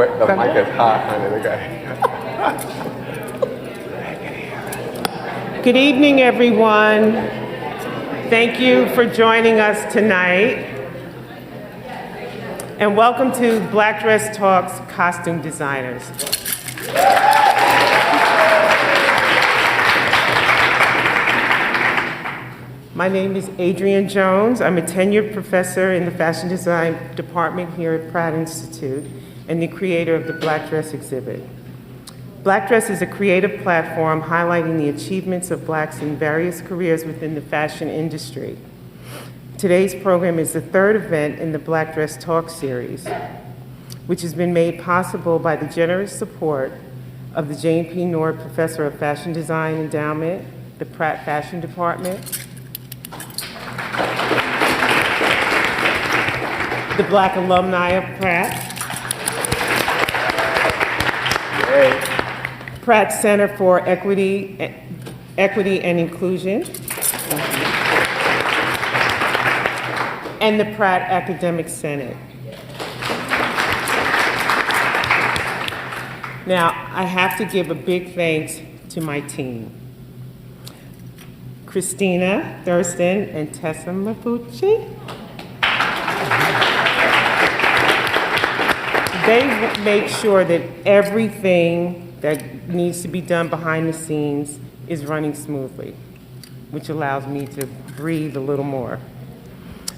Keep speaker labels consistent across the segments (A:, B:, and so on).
A: the mic is hot, honey.
B: Good evening, everyone. Thank you for joining us tonight. And welcome to Black Dress Talks Costume Designers. My name is Adrienne Jones. I'm a tenured professor in the fashion design department here at Pratt Institute and the creator of the Black Dress exhibit. Black Dress is a creative platform highlighting the achievements of Blacks in various careers within the fashion industry. Today's program is the third event in the Black Dress Talk series, which has been made possible by the generous support of the Jane P. Nord Professor of Fashion Design Endowment, the Pratt Fashion Department, the Black alumni of Pratt, Pratt Center for Equity and Inclusion, and the Pratt Academic Senate. Now, I have to give a big thanks to my team. Christina Thurston and Tessa Mafucci. They make sure that everything that needs to be done behind the scenes is running smoothly, which allows me to breathe a little more.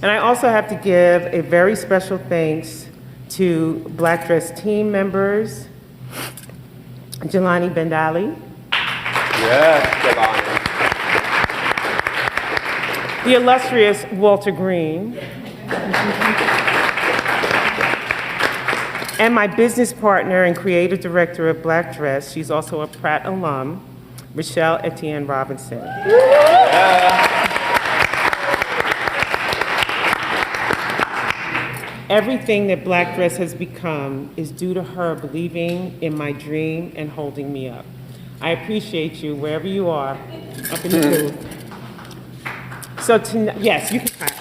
B: And I also have to give a very special thanks to Black Dress team members, Jelani Bendali.
A: Yes, Jelani.
B: The illustrious Walter Green. And my business partner and creative director of Black Dress, she's also a Pratt alum, Michelle Etienne Robinson. Everything that Black Dress has become is due to her believing in my dream and holding me up. I appreciate you wherever you are, up in the booth. So tonight, yes, you can clap.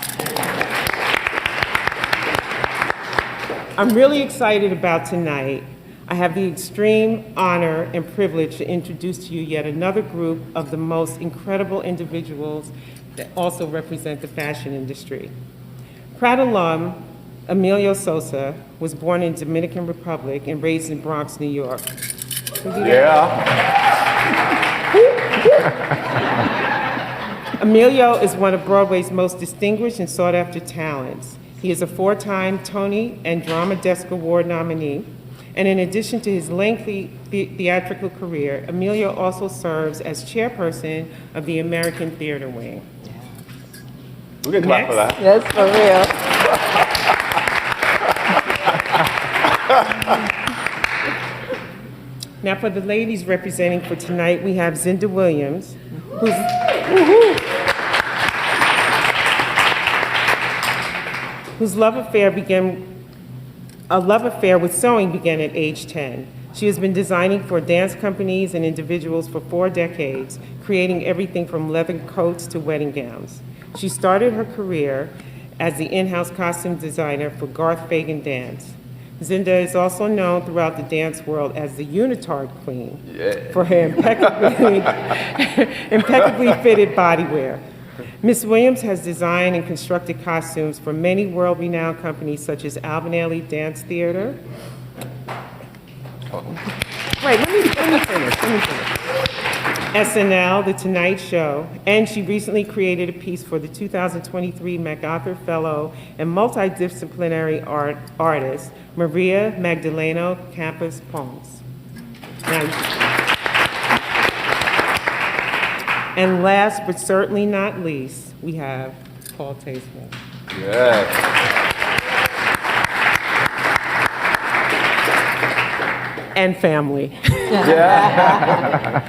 B: I'm really excited about tonight. I have the extreme honor and privilege to introduce to you yet another group of the most incredible individuals that also represent the fashion industry. Pratt alum Emilio Sosa was born in Dominican Republic and raised in Bronx, New York.
A: Yeah.
B: Emilio is one of Broadway's most distinguished and sought-after talents. He is a four-time Tony and Drama Desk Award nominee, and in addition to his lengthy theatrical career, Emilio also serves as chairperson of the American Theater Wing.
A: We can clap for that.
C: That's for real.
B: Now for the ladies representing for tonight, we have Zinda Williams, whose love affair with sewing began at age 10. She has been designing for dance companies and individuals for 4 decades, creating everything from leather coats to wedding gowns. She started her career as the in-house costume designer for Garth Fagan Dance. Zinda is also known throughout the dance world as the unitard queen for her impeccably fitted bodywear. Ms. Williams has designed and constructed costumes for many world-renowned companies such as Albinelli Dance Theater. Wait, let me finish. SNL, The Tonight Show, and she recently created a piece for the 2023 MacArthur Fellow and multidisciplinary artist, Maria Magdaleno Campos Pons. And last but certainly not least, we have Paul Tazewell.
A: Yes.
B: And family.
A: Yeah.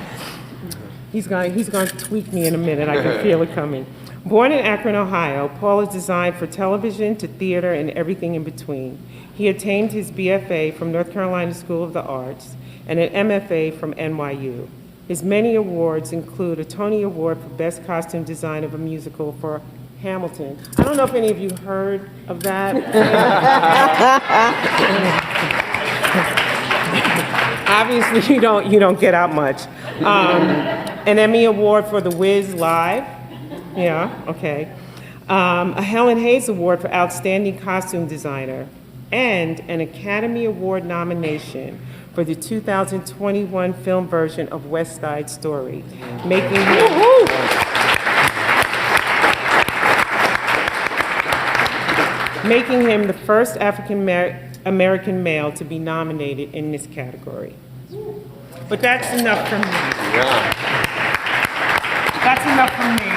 B: He's going to tweak me in a minute. I can feel it coming. Born in Akron, Ohio, Paul is designed for television to theater and everything in between. He attained his BFA from North Carolina School of the Arts and an MFA from NYU. His many awards include a Tony Award for Best Costume Design of a Musical for Hamilton. I don't know if any of you heard of that. Obviously, you don't get out much. An Emmy Award for The Wiz Live. Yeah, okay. A Helen Hayes Award for Outstanding Costume Designer, and an Academy Award nomination for the 2021 film version of West Side Story, making him the first African American male to be nominated in this category. But that's enough for me.
A: Yeah.
B: That's enough for me.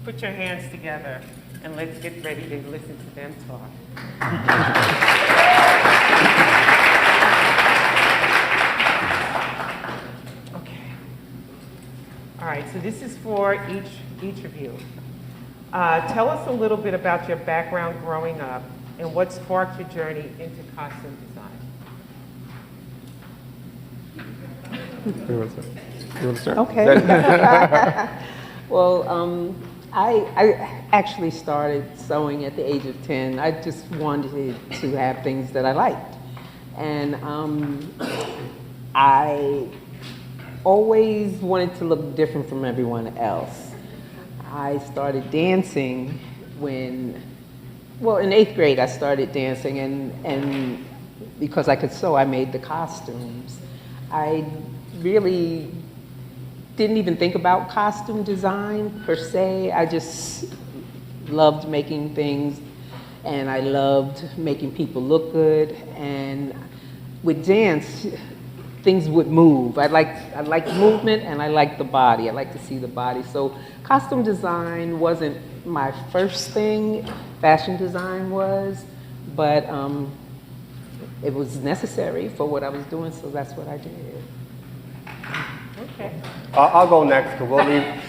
B: Put your hands together and let's get ready to listen to them talk. Okay. All right, so this is for each of you. Tell us a little bit about your background growing up and what sparked your journey into costume design.
A: You want to start?
C: Okay. Well, I actually started sewing at the age of 10. I just wanted to have things that I liked. And I always wanted to look different from everyone else. I started dancing in 8th grade I started dancing, and because I could sew, I made the costumes. I really didn't even think about costume design per se. I just loved making things, and I loved making people look good. And with dance, things would move. I liked movement, and I liked the body. I like to see the body. So costume design wasn't my first thing. Fashion design was, but it was necessary for what I was doing, so that's what I did.
B: Okay.
A: I'll go next, because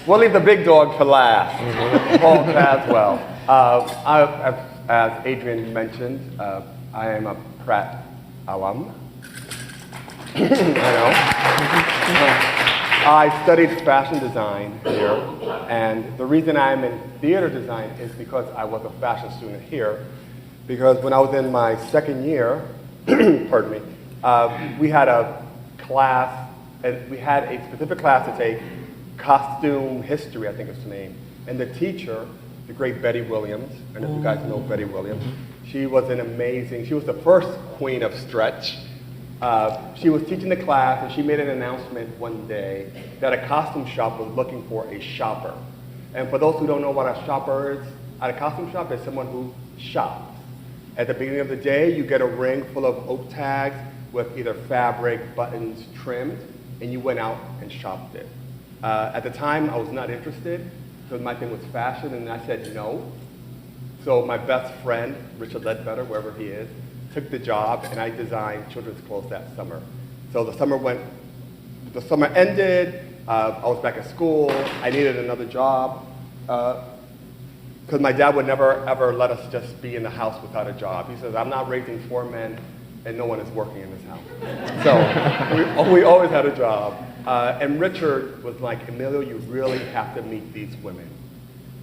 A: we'll leave the big dog for last. Paul Tazewell. As Adrienne mentioned, I am a Pratt alum. I know. I studied fashion design here, and the reason I'm in theater design is because I was a fashion student here. Because when I was in my second year, pardon me, we had a class, and we had a specific class to take, costume history, I think is the name. And the teacher, the great Betty Williams, I don't know if you guys know Betty Williams, she was she was the first queen of stretch. She was teaching the class, and she made an announcement one day that a costume shop was looking for a shopper. And for those who don't know what a shopper is, at a costume shop is someone who shops. At the beginning of the day, you get a ring full of oak tags with either fabric, buttons, trimmed, and you went out and shopped it. At the time, I was not interested, because my thing was fashion, and I said no. So my best friend, Richard Ledbetter, wherever he is, took the job, and I designed children's clothes that summer. So the summer ended, I was back at school, I needed another job, because my dad would never ever let us just be in the house without a job. He says, I'm not raising 4 men, and no one is working in this house. So we always had a job. And Richard was like, Emilio, you really have to meet these women.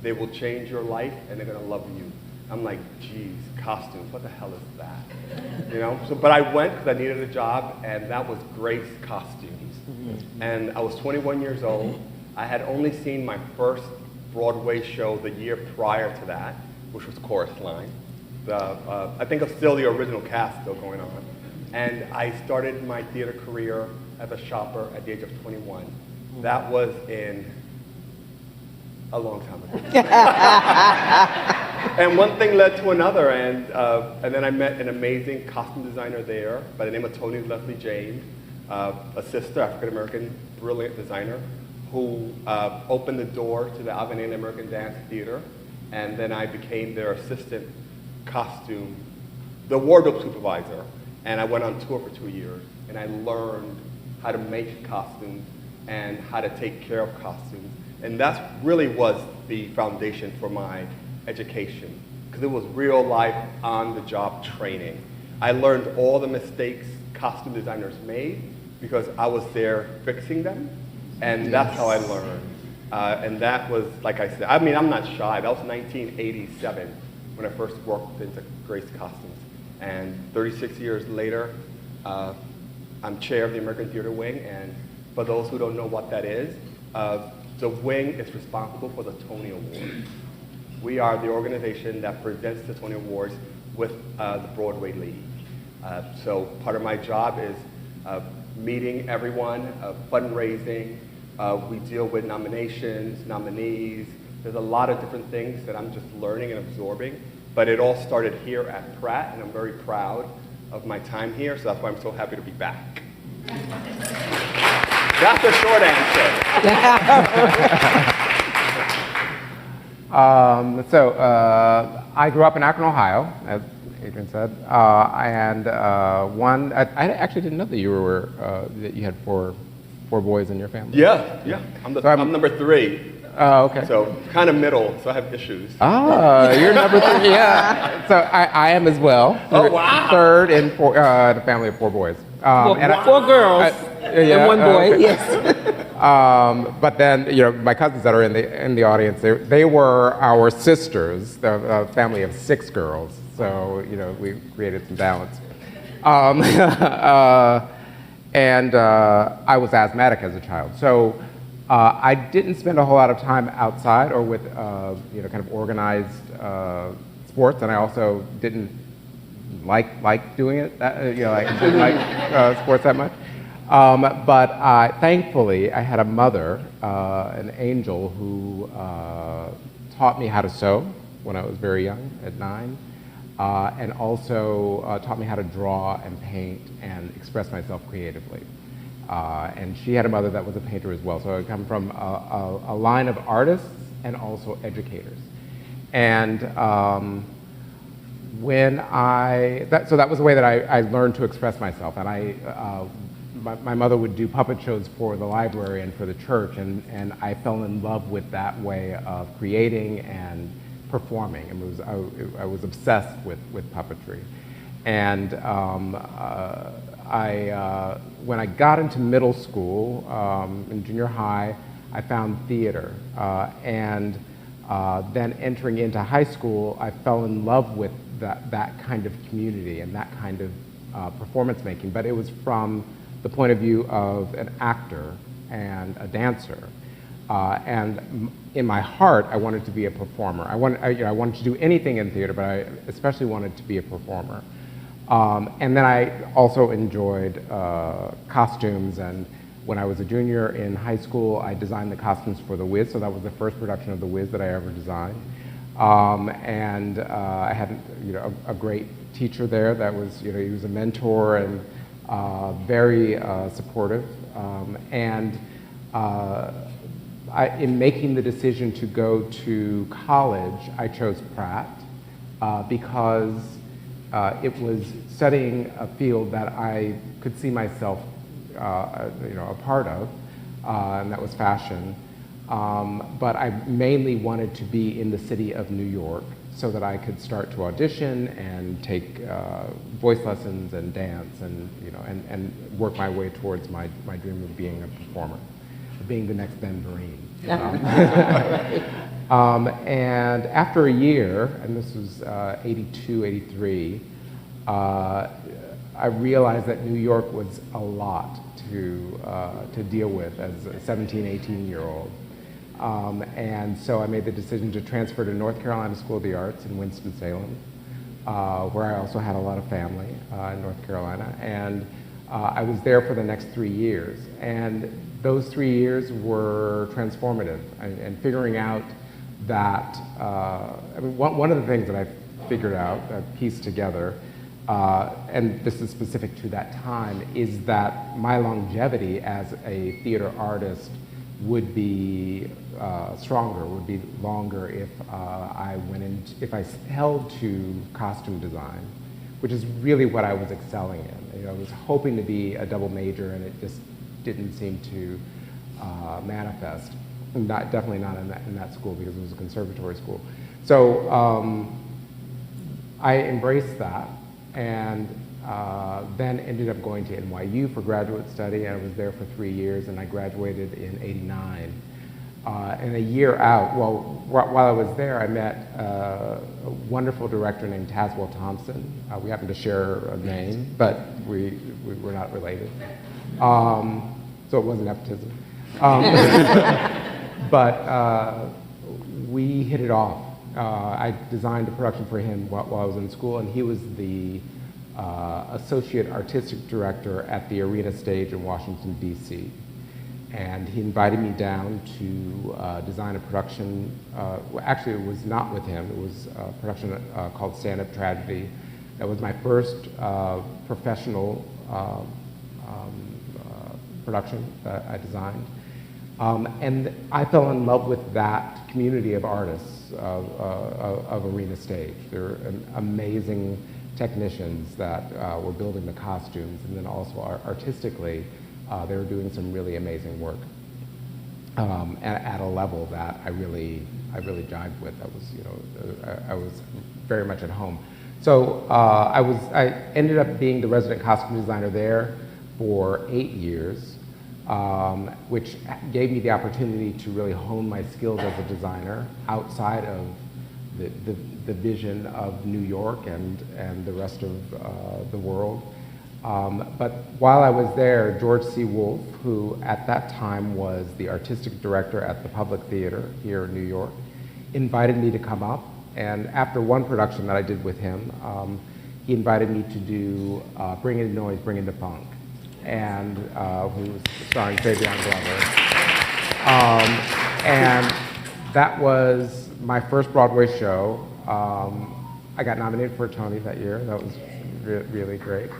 A: They will change your life, and they're gonna love you. I'm like, geez, costumes, what the hell is that? You know, but I went because I needed a job, and that was Grace Costumes. And I was 21 years old. I had only seen my first Broadway show the year prior to that, which was Chorus Line. I think it's still the original cast still going on. And I started my theater career as a shopper at the age of 21. That was in a long time ago. And one thing led to another, and then I met an amazing costume designer there by the name of Tony Leslie James, a sister, African-American, brilliant designer, who opened the door to the Avenue American Dance Theater, and then I became their assistant the wardrobe supervisor, and I went on tour for 2 years, and I learned how to make costumes and how to take care of costumes, and that really was the foundation for my education, because it was real life, on-the-job training. I learned all the mistakes costume designers made because I was there fixing them, and that's how I learned. And that was, like I said, I'm not shy. That was 1987 when I first worked into Grace Costumes. And 36 years later, I'm chair of the American Theater Wing, and for those who don't know what that is, the wing is responsible for the Tony Awards. We are the organization that presents the Tony Awards with the Broadway League. So part of my job is meeting everyone, fundraising. We deal with nominations, nominees. There's a lot of different things that I'm just learning and absorbing, but it all started here at Pratt, and I'm very proud of my time here, so that's why I'm so happy to be back. That's a short answer.
D: I grew up in Akron, Ohio, as Adrienne said, and I actually didn't know that you were that you had four boys in your family.
A: Yeah. I'm number 3.
D: Oh, okay.
A: So kind of middle, so I have issues.
D: You're number 3. Yeah. So I am as well.
A: Oh, wow.
D: Third in a family of 4 boys.
C: Four girls and 1 boy.
D: Okay.
C: Yes.
D: But then, my cousins that are in the audience, they were our sisters, the family of 6 girls. So we created some balance. And I was asthmatic as a child, so I didn't spend a whole lot of time outside or with kind of organized sports, and I also didn't like doing it. I didn't like sports that much. But thankfully, I had a mother, an angel, who taught me how to sew when I was very young, at 9. And also taught me how to draw and paint and express myself creatively. And she had a mother that was a painter as well. So I come from a line of artists and also educators. And so that was the way that I learned to express myself. And my mother would do puppet shows for the library and for the church, and I fell in love with that way of creating and performing, and I was obsessed with puppetry. And when I got into middle school, in junior high, I found theater. And then entering into high school, I fell in love with that kind of community and that kind of performance making, but it was from the point of view of an actor and a dancer. And in my heart, I wanted to be a performer. I wanted to do anything in theater, but I especially wanted to be a performer. And then I also enjoyed costumes, and when I was a junior in high school, I designed the costumes for The Wiz, so that was the first production of The Wiz that I ever designed. And I had a great teacher there that was, he was a mentor and very supportive. In making the decision to go to college, I chose Pratt because it was studying a field that I could see myself, a part of, and that was fashion. But I mainly wanted to be in the city of New York so that I could start to audition and take voice lessons and dance and work my way towards my dream of being a performer, being the next Ben Vereen. And after a year, and this was 82, 83, I realized that New York was a lot to deal with as a 17, 18-year-old. And so I made the decision to transfer to North Carolina School of the Arts in Winston-Salem, where I also had a lot of family in North Carolina. And I was there for the next 3 years. And those 3 years were transformative, and figuring out that, one of the things that I figured out, pieced together, and this is specific to that time, is that my longevity as a theater artist would be stronger, would be longer if if I held to costume design, which is really what I was excelling in. I was hoping to be a double major, and it just didn't seem to manifest. Definitely not in that school, because it was a conservatory school. So I embraced that, and then ended up going to NYU for graduate study. I was there for 3 years, and I graduated in '89. And a year out, well, while I was there, I met a wonderful director named Tazewell Thompson. We happen to share a name, but we were not related. So it wasn't nepotism. But we hit it off. I designed a production for him while I was in school, and he was the associate artistic director at the Arena Stage in Washington, D.C. And he invited me down to design a production. Well, actually, it was not with him. It was a production called Stand-Up Tragedy. That was my first professional production that I designed. And I fell in love with that community of artists of Arena Stage. They're amazing technicians that were building the costumes, and then also artistically, they were doing some really amazing work at a level that I really jived with. That was, I was very much at home. So I ended up being the resident costume designer there for 8 years, which gave me the opportunity to really hone my skills as a designer outside of the vision of New York and the rest of the world. But while I was there, George C. Wolfe, who at that time was the artistic director at the Public Theater here in New York, invited me to come up. And after one production that I did with him, he invited me to do Bring In Noise, Bring In the Funk, and who was starring Fabian Glover. And that was my first Broadway show. I got nominated for a Tony that year. That was really great.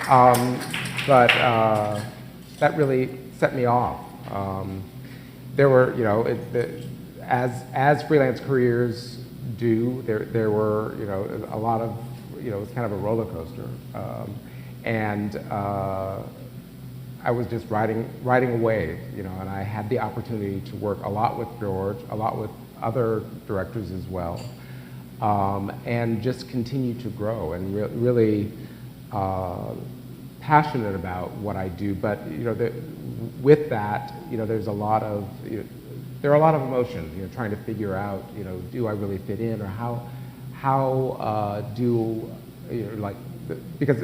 D: But that really set me off. There were, you know, as freelance careers do, there were, you know, a lot of, you know, it was kind of a roller coaster. And I was just riding a wave, you know, and I had the opportunity to work a lot with George, a lot with other directors as well, and just continue to grow and really passionate about what I do. But, you know, with that, you know, there's a lot of, you know, there are a lot of emotions, you know, trying to figure out, you know, do I really fit in, or how do, you know, like, because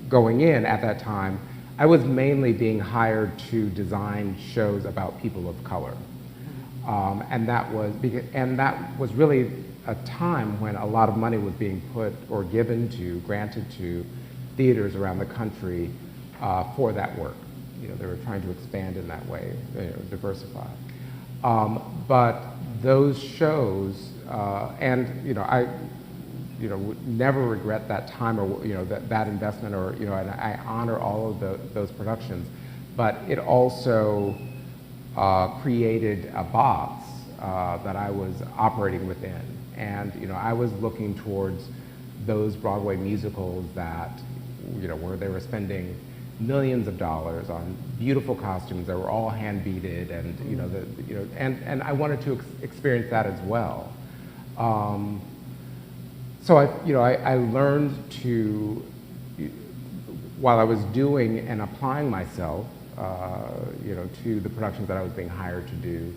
D: going in at that time, I was mainly being hired to design shows about people of color. And that was really a time when a lot of money was being put or granted to theaters around the country for that work. You know, they were trying to expand in that way, you know, diversify. But those shows, and you know, I would never regret that time, or, you know, that investment, or, you know, and I honor all of those productions. But it also created a box that I was operating within, and, you know, I was looking towards those Broadway musicals that, you know, where they were spending millions of dollars on beautiful costumes that were all hand beaded, and, you know, and I wanted to experience that as well. So I learned to, while I was doing and applying myself, you know, to the productions that I was being hired to do,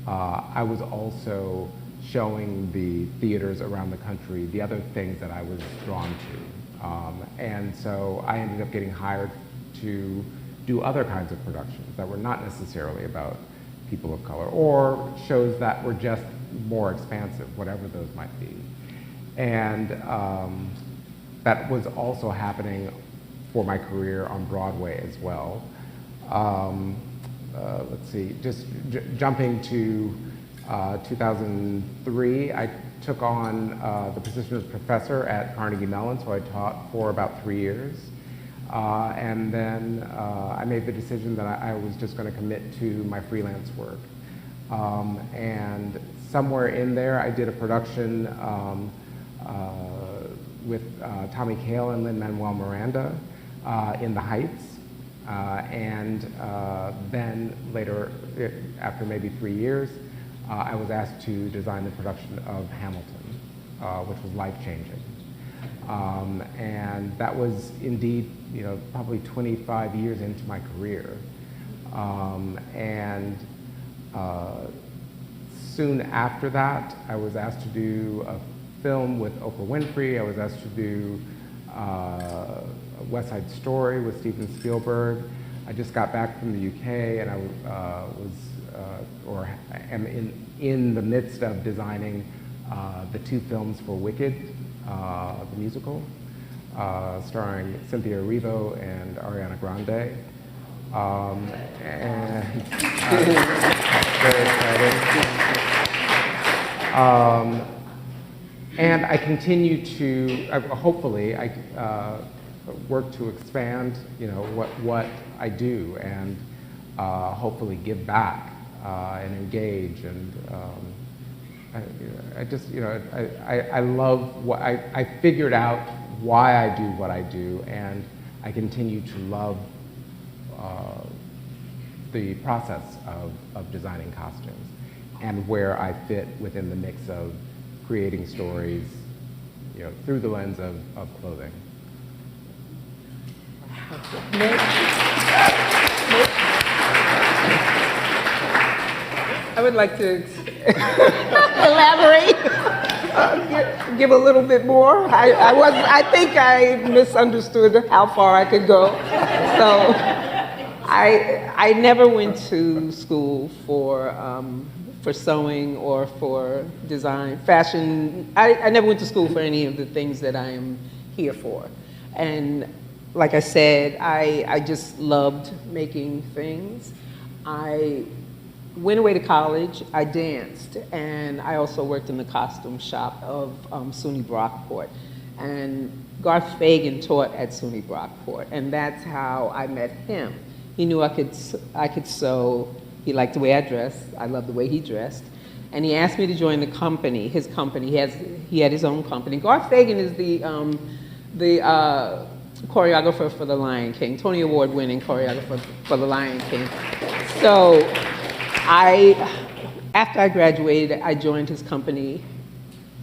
D: I was also showing the theaters around the country the other things that I was drawn to. And so I ended up getting hired to do other kinds of productions that were not necessarily about people of color, or shows that were just more expansive, whatever those might be. And that was also happening for my career on Broadway as well. Let's see, just jumping to 2003, I took on the position as professor at Carnegie Mellon, so I taught for about 3 years. And then I made the decision that I was just going to commit to my freelance work. And somewhere in there, I did a production with Tommy Kail and Lin-Manuel Miranda in the Heights. And then later, after maybe 3 years, I was asked to design the production of Hamilton, which was life-changing. And that was indeed, you know, probably 25 years into my career. And soon after that, I was asked to do a film with Oprah Winfrey. I was asked to do West Side Story with Steven Spielberg. I just got back from the UK, and I am in the midst of designing the 2 films for Wicked, the musical, starring Cynthia Erivo and Ariana Grande. And very excited. And I continue to, hopefully, work to expand, what I do, and hopefully give back and engage. And I love what I figured out why I do what I do, and I continue to love the process of designing costumes and where I fit within the mix of creating stories, through the lens of clothing.
C: I would like to elaborate, give a little bit more. I think I misunderstood how far I could go. So I never went to school for sewing or for design, fashion. I never went to school for any of the things that I am here for. And like I said, I just loved making things. I went away to college, I danced, and I also worked in the costume shop of SUNY Brockport. And Garth Fagan taught at SUNY Brockport, and that's how I met him. He knew I could sew. He liked the way I dressed. I loved the way he dressed. And he asked me to join the company, his company. He had his own company. Garth Fagan is the choreographer for The Lion King, Tony Award winning choreographer for The Lion King. So after I graduated, I joined his company,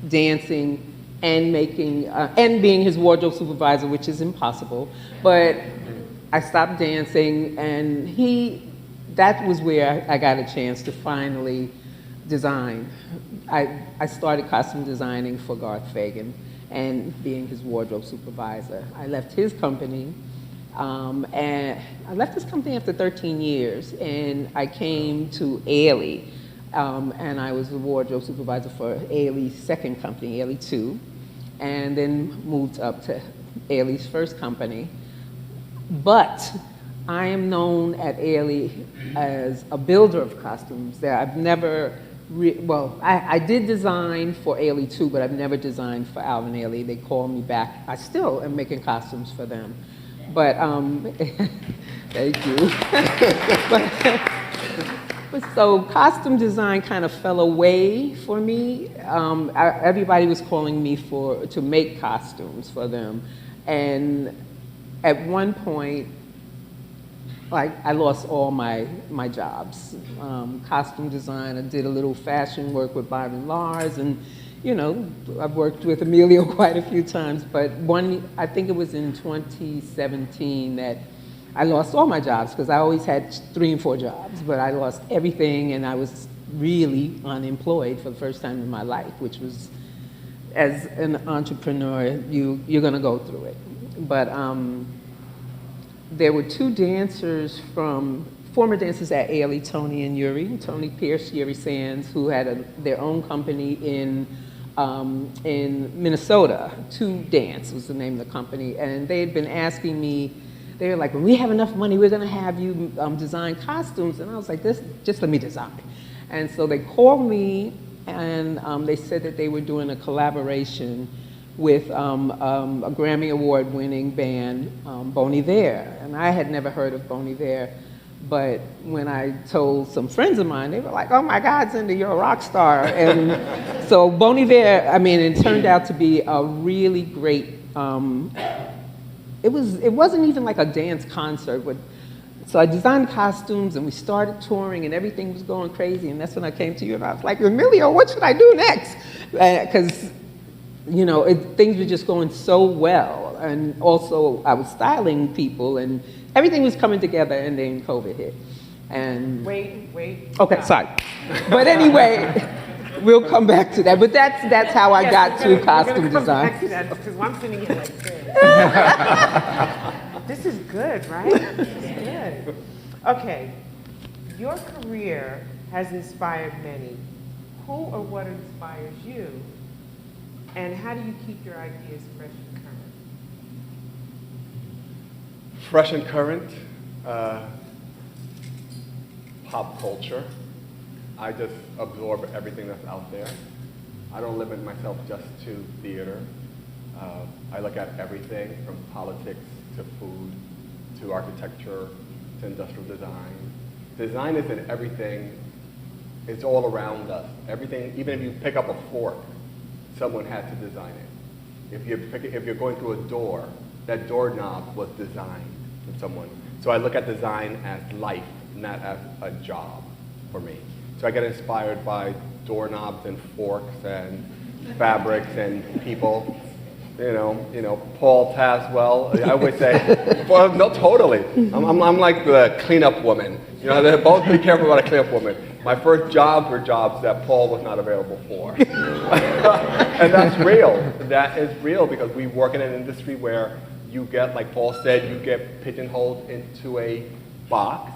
C: dancing and making, and being his wardrobe supervisor, which is impossible. But I stopped dancing, and that was where I got a chance to finally design. I started costume designing for Garth Fagan and being his wardrobe supervisor. I left his company, and I left his company after 13 years, and I came to Ailey, and I was the wardrobe supervisor for Ailey's second company, Ailey 2, and then moved up to Ailey's first company. But I am known at Ailey as a builder of costumes. I've never, I did design for Ailey too, but I've never designed for Alvin Ailey. They call me back. I still am making costumes for them. But, thank you. but so costume design kind of fell away for me. Everybody was calling me to make costumes for them. And at one point, I lost all my jobs. Costume design, I did a little fashion work with Byron Lars, and I've worked with Emilio quite a few times, but I think it was in 2017 that I lost all my jobs, because I always had 3 and 4 jobs, but I lost everything, and I was really unemployed for the first time in my life, which was, as an entrepreneur, you're gonna go through it. But there were 2 dancers former dancers at Ailey, Tony and Yuri, Tony Pierce, Yuri Sands, who had their own company in Minnesota. 2 Dance was the name of the company, and they had been asking me, they were like, when we have enough money, we're gonna have you design costumes, and I was like, just let me design. And so they called me, and they said that they were doing a collaboration with a Grammy Award winning band, Bon Iver. And I had never heard of Bon Iver, but when I told some friends of mine, they were like, oh my God, Zinda, you're a rock star. And so Bon Iver, it turned out to be a really great, it wasn't even like a dance concert. So I designed costumes, and we started touring, and everything was going crazy, and that's when I came to you, and I was like, Emilio, what should I do next? Because things were just going so well. And also I was styling people, and everything was coming together, and then COVID hit. And
B: Wait.
C: okay, sorry. But anyway, We'll come back to that, but that's how I got to costume design.
B: Because I'm sitting here like this. This is good, right? This is good. Okay, your career has inspired many. Who or what inspires you? And how do you keep your ideas fresh and current?
A: Fresh and current, pop culture. I just absorb everything that's out there. I don't limit myself just to theater. I look at everything from politics to food to architecture to industrial design. Design is in everything. It's all around us. Everything, even if you pick up a fork, someone had to design it. If you're going through a door, that doorknob was designed from someone. So I look at design as life, not as a job for me. So I get inspired by doorknobs and forks and fabrics and people. You know, Paul Tazewell. I always say, well, no, totally. I'm like the cleanup woman. You know, they both be careful about a cleanup woman. My first jobs were jobs that Paul was not available for. And that's real. That is real because we work in an industry where you get, like Paul said, you get pigeonholed into a box.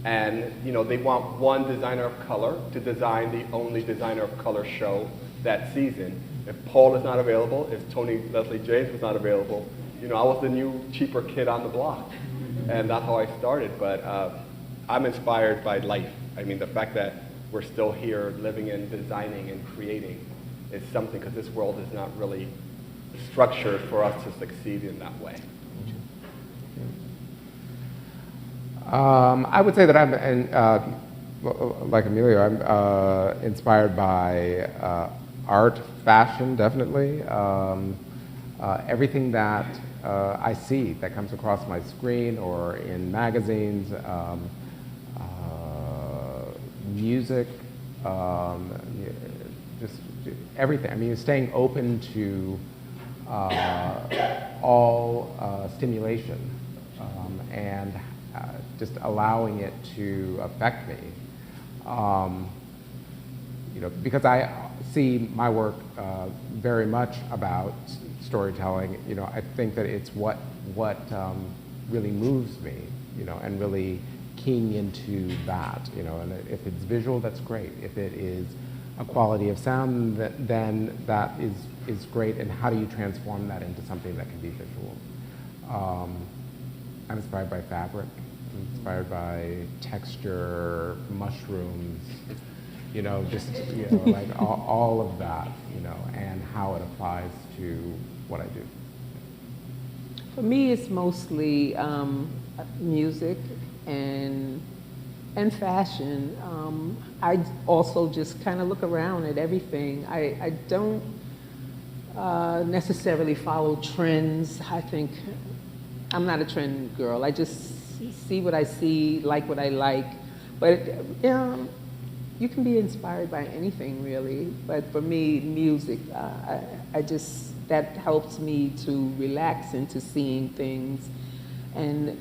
A: And they want one designer of color to design the only designer of color show that season. If Paul is not available, if Tony Leslie James was not available, I was the new cheaper kid on the block. And that's how I started. But I'm inspired by life. I mean, the fact that we're still here living and designing and creating is something, because this world is not really structured for us to succeed in that way.
D: I would say that I'm, like Emilio, I'm inspired by art, fashion, definitely. Everything that I see that comes across my screen or in magazines, music, just everything. I mean, staying open to all stimulation and just allowing it to affect me. Because I see my work very much about storytelling. I think that it's what really moves me, and really keying into that, and if it's visual, that's great. If it is a quality of sound, then that is great, and how do you transform that into something that can be visual? I'm inspired by fabric, I'm inspired by texture, mushrooms, like all of that, and how it applies to what I do.
C: For me, it's mostly music and fashion. I also just kind of look around at everything. I don't necessarily follow trends. I think I'm not a trend girl. I just see what I see, like what I like. But you can be inspired by anything, really. But for me, music, that helps me to relax into seeing things. And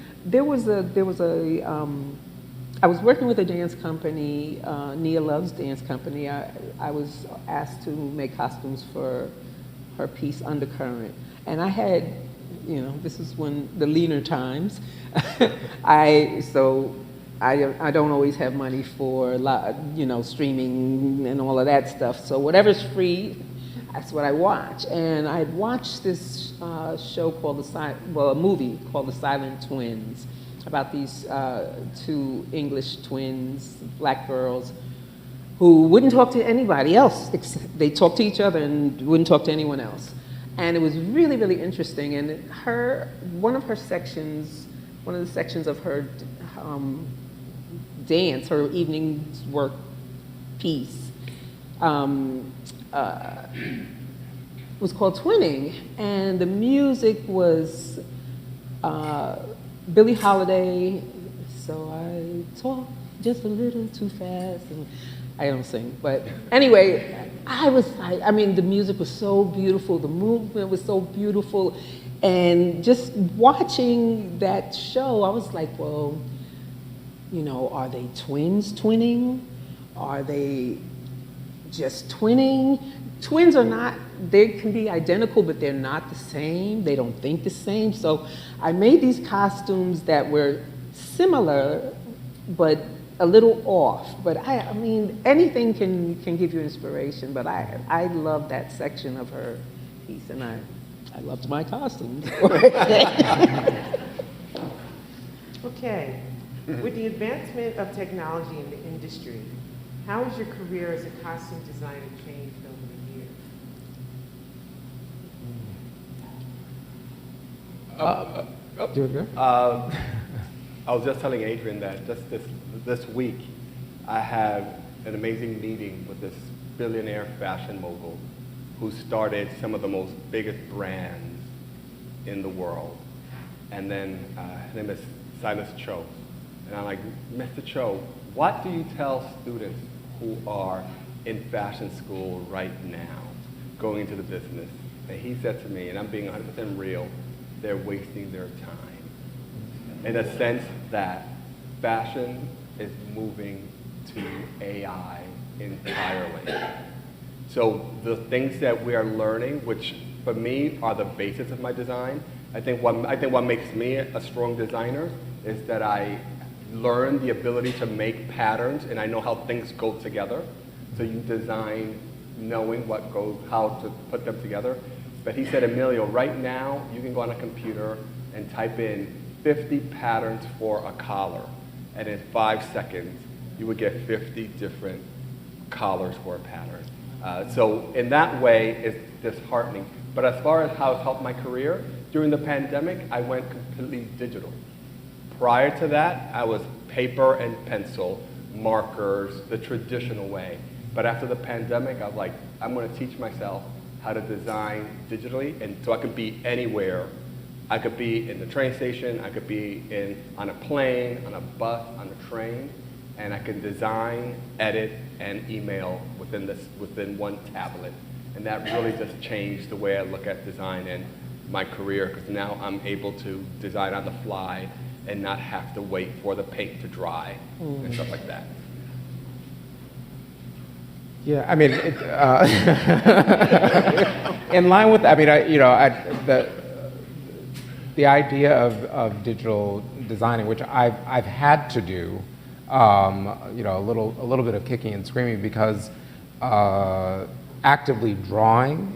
C: I was working with a dance company, Nia Love's dance company. I was asked to make costumes for her piece Undercurrent. And I had, this is when the leaner times. I don't always have money for, streaming and all of that stuff. So whatever's free, that's what I watch. And I had watched this show called a movie called The Silent Twins, about these two English twins, black girls, who wouldn't talk to anybody else. They talked to each other and wouldn't talk to anyone else. And it was really, really interesting. And one of the sections of her dance, her evening's work piece, was called Twinning, and the music was Billie Holiday. So I talk just a little too fast, and I don't sing, but anyway, the music was so beautiful, the movement was so beautiful, and just watching that show, I was like, well, are they twins twinning? Are they just twinning. Twins are not, they can be identical, but they're not the same. They don't think the same. So I made these costumes that were similar, but a little off. But I mean, anything can give you inspiration, but I love that section of her piece, and I loved my costumes.
B: Okay, with the advancement of technology in the industry, how has your career as a costume designer changed over the years?
D: Do it good?
A: I was just telling Adrienne that just this week, I had an amazing meeting with this billionaire fashion mogul who started some of the most biggest brands in the world. And then his name is Silas Cho. And I'm like, Mr. Cho, what do you tell students who are in fashion school right now, going into the business? And he said to me, and I'm being 100% real, they're wasting their time. In a sense that fashion is moving to AI entirely. So the things that we are learning, which for me are the basis of my design, I think what makes me a strong designer is that I learn the ability to make patterns and I know how things go together. So you design knowing how to put them together. But he said, Emilio, right now you can go on a computer and type in 50 patterns for a collar. And in 5 seconds, you would get 50 different collars for a pattern. So in that way, it's disheartening. But as far as how it's helped my career, during the pandemic, I went completely digital. Prior to that, I was paper and pencil, markers, the traditional way. But after the pandemic, I was like, I'm going to teach myself how to design digitally, and so I could be anywhere. I could be in the train station, I could be on a plane, on a bus, on a train, and I can design, edit, and email within one tablet. And that really just changed the way I look at design and my career, because now I'm able to design on the fly and not have to wait for the paint to dry and stuff like that.
D: Yeah, I mean, in line with, I mean, the idea of digital designing, which I've had to do, a little bit of kicking and screaming, because actively drawing,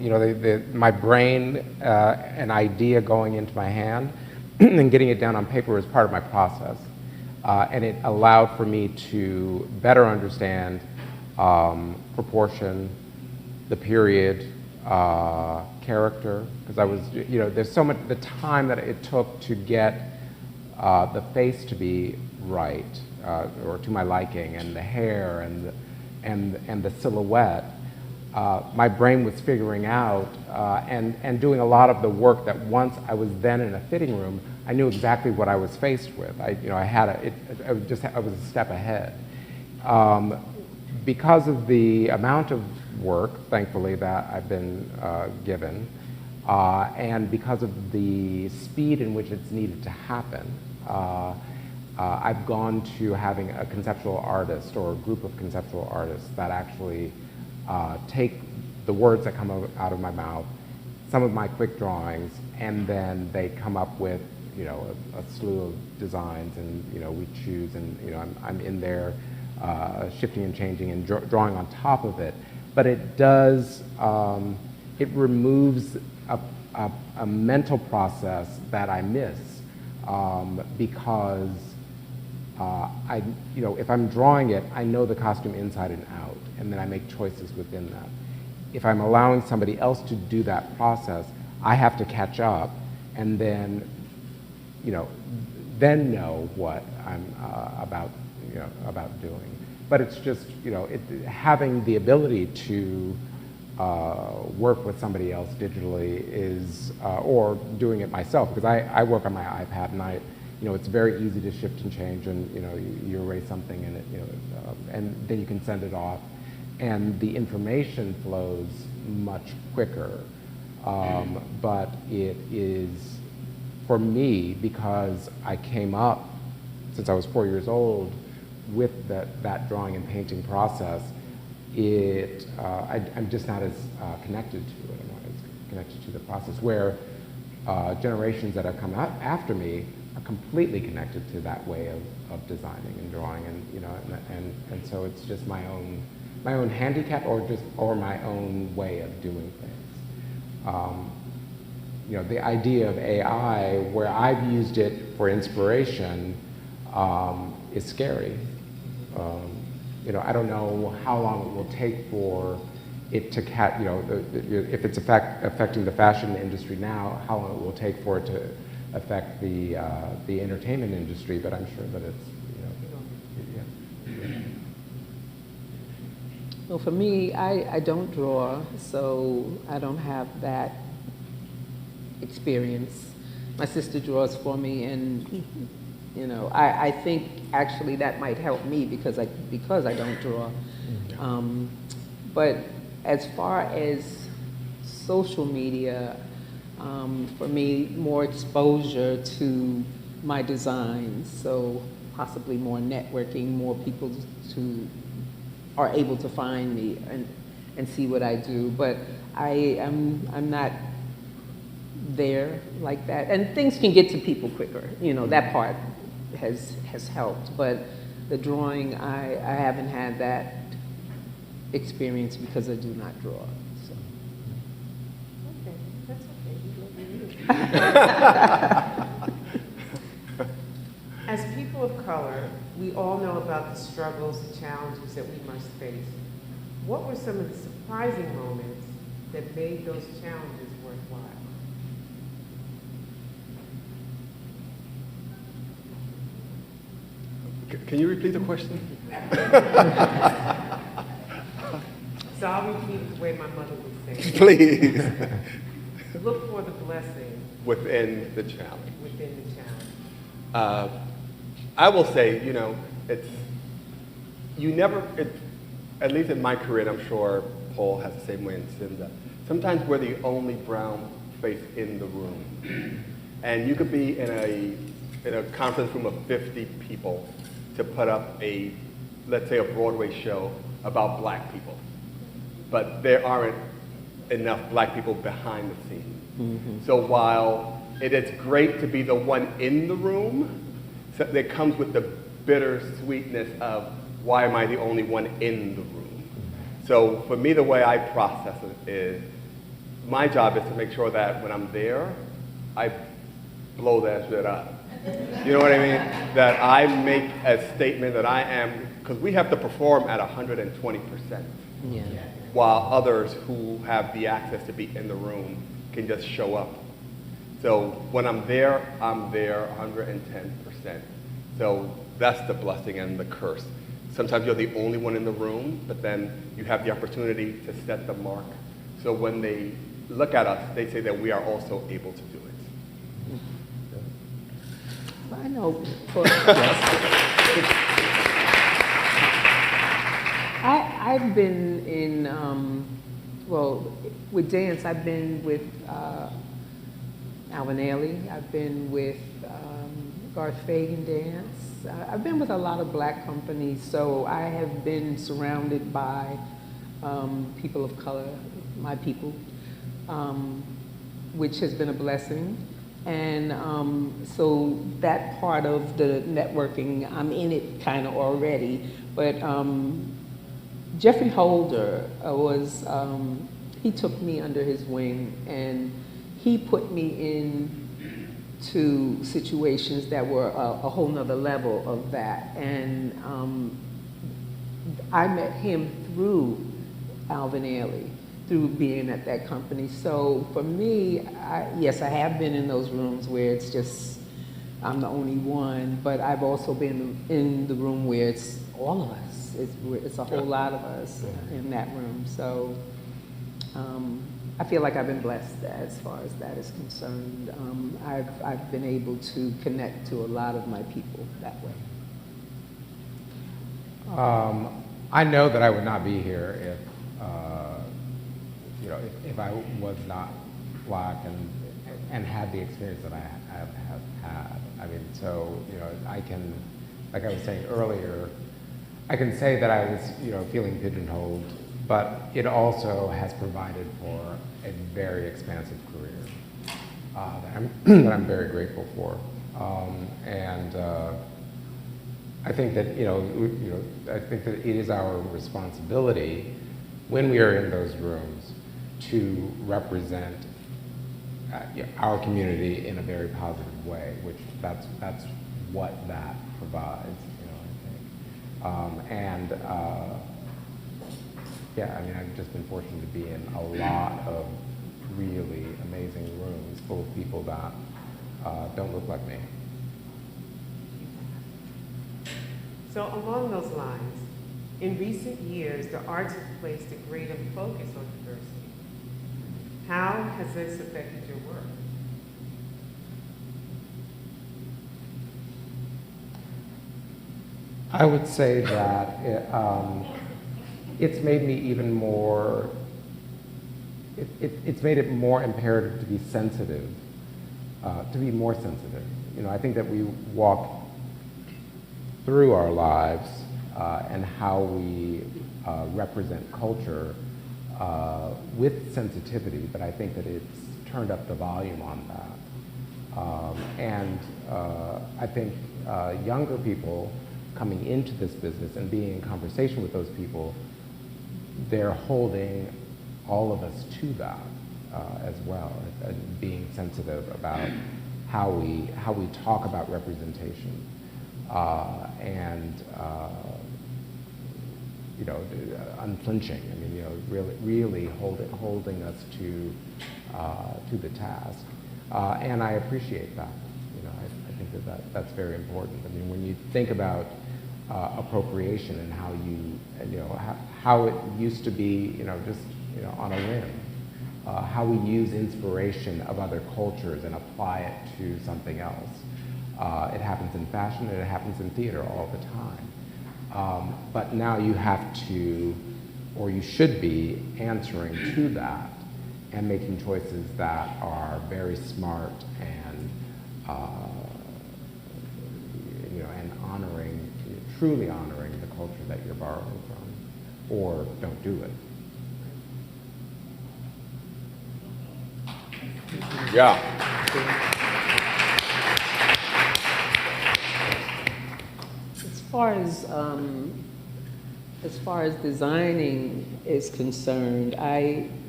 D: my brain, an idea going into my hand and getting it down on paper is part of my process, and it allowed for me to better understand proportion, the period, character, because I was, there's so much, the time that it took to get the face to be right, or to my liking, and the hair, and the silhouette. My brain was figuring out and doing a lot of the work that once I was then in a fitting room, I knew exactly what I was faced with. I was a step ahead. Because of the amount of work, thankfully, that I've been given, and because of the speed in which it's needed to happen, I've gone to having a conceptual artist or a group of conceptual artists that actually take the words that come out of my mouth, some of my quick drawings, and then they come up with a slew of designs, and we choose, and I'm in there shifting and changing and drawing on top of it. But it does, it removes a mental process that I miss, because if I'm drawing it, I know the costume inside and out, and then I make choices within that. If I'm allowing somebody else to do that process, I have to catch up, and then, then know what I'm about doing. But it's just, having the ability to work with somebody else digitally is, or doing it myself, because I work on my iPad, and it's very easy to shift and change, and you erase something, and and then you can send it off, and the information flows much quicker. But it is, for me, because I came up since I was 4 years old with that drawing and painting process, I'm just not as connected to it. I'm not as connected to the process. Where generations that have come out after me are completely connected to that way of designing and drawing, and so it's just my own handicap or my own way of doing things. The idea of AI, where I've used it for inspiration, is scary. I don't know how long it will take for it to if it's affecting the fashion industry now, how long it will take for it to affect the entertainment industry, but I'm sure that it's,
C: Well, for me, I don't draw, so I don't have that experience. My sister draws for me, and I think actually that might help me because I don't draw. But as far as social media, for me, more exposure to my designs, so possibly more networking, more people are able to find me and see what I do. But I'm not there like that, and things can get to people quicker. That part has helped, but the drawing, I haven't had that experience because I do not draw. So.
B: Okay, that's okay. As people of color, we all know about the struggles, the challenges that we must face. What were some of the surprising moments that made those challenges worthwhile?
A: Can you repeat the question?
B: So I'll repeat it the way my mother would say.
A: Please.
B: Look for the blessing
A: Within the challenge.
B: within the challenge.
A: I will say, at least in my career, and I'm sure Paul has the same way in Zinda, sometimes we're the only brown face in the room. And you could be in a conference room of 50 people to put up let's say a Broadway show about black people. But there aren't enough black people behind the scenes. Mm-hmm. So while it is great to be the one in the room, it comes with the bitter sweetness of why am I the only one in the room? So for me, the way I process it is, my job is to make sure that when I'm there, I blow that shit up. You know what I mean? That I make a statement that I am, because we have to perform at 120%.
C: Yeah.
A: While others who have the access to be in the room can just show up. So when I'm there 110%. So that's the blessing and the curse. Sometimes you're the only one in the room, but then you have the opportunity to set the mark. So when they look at us, they say that we are also able to do it.
C: I know. I've been in, with dance, I've been with Alvin Ailey, I've been with Garth Fagan Dance. I've been with a lot of black companies, so I have been surrounded by people of color, my people, which has been a blessing. And so that part of the networking, I'm in it kind of already, but Jeffrey Holder he took me under his wing, and he put me into situations that were a whole nother level of that. And I met him through Alvin Ailey, through being at that company. So for me, yes, I have been in those rooms where it's just, I'm the only one, but I've also been in the room where it's all of us. It's a whole lot of us in that room. So I feel like I've been blessed as far as that is concerned. I've been able to connect to a lot of my people that way.
D: I know that I would not be here if I was not black and had the experience that I have had. I mean, so I can, like I was saying earlier, I can say that I was, feeling pigeonholed, but it also has provided for a very expansive career that I'm very grateful for. And I think that I think that it is our responsibility when we are in those rooms to represent our community in a very positive way, which that's what that provides. I think. Yeah, I mean, I've just been fortunate to be in a lot of really amazing rooms full of people that don't look like me.
B: So along those lines, in recent years, the arts have placed a greater focus on diversity. How has this affected your work?
D: I would say that it's made me even more, it's made it more imperative to be sensitive, to be more sensitive. I think that we walk through our lives and how we represent culture with sensitivity, but I think that it's turned up the volume on that. I think younger people coming into this business and being in conversation with those people, they're holding all of us to that as well, and being sensitive about how we talk about representation, unflinching. I mean, really holding us to the task, and I appreciate that. I think that's very important. I mean, when you think about appropriation and how it used to be, just on a whim, how we use inspiration of other cultures and apply it to something else. It happens in fashion and it happens in theater all the time. But now you have to, or you should be, answering to that and making choices that are very smart and truly honoring the culture that you're borrowing from, or don't do it.
A: Yeah.
C: As far as designing is concerned,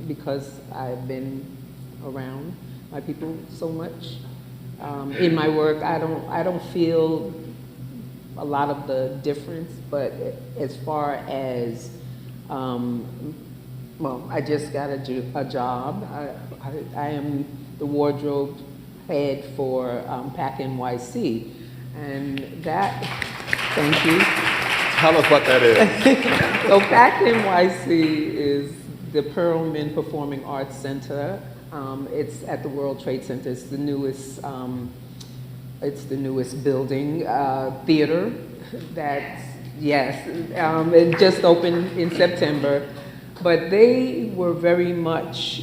C: because I've been around my people so much in my work, I don't feel a lot of the difference. But as far as I just got a job. I am the wardrobe head for PAC NYC, and that. Thank you.
A: Tell us what that is.
C: So PAC NYC is the Perelman Performing Arts Center. It's at the World Trade Center. It's the newest. It's the newest building, theater. Yes. It just opened in September, but they were very much.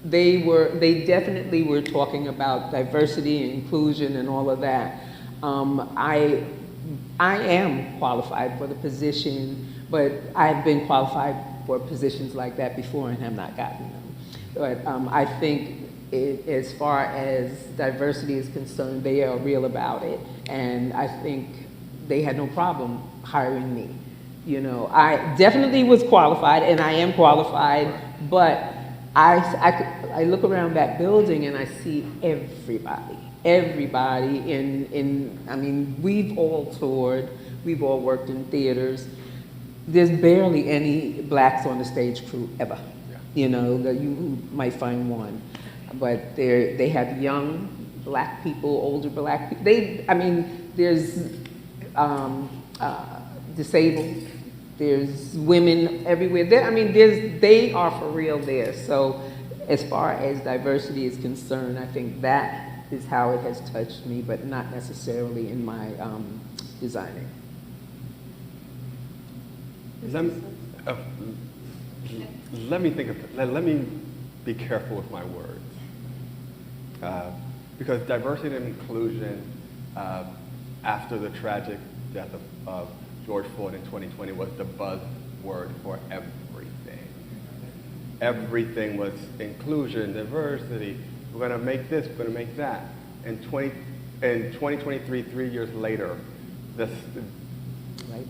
C: They definitely were talking about diversity and inclusion and all of that. I am qualified for the position, but I've been qualified for positions like that before and have not gotten them. But I think as far as diversity is concerned, they are real about it, and I think they had no problem hiring me. I definitely was qualified, and I am qualified, but I look around that building and I see everybody I mean, we've all toured, we've all worked in theaters. There's barely any blacks on the stage crew ever. Yeah. You might find one, but they have young black people, older black people. There's disabled, there's women everywhere. They are for real there. So as far as diversity is concerned, I think that is how it has touched me, but not necessarily in my designing.
A: Let me be careful with my words. Because diversity and inclusion, after the tragic death of George Floyd in 2020 was the buzzword for everything. Everything was inclusion, diversity. We're going to make this, we're going to make that. In 2023, 3 years later,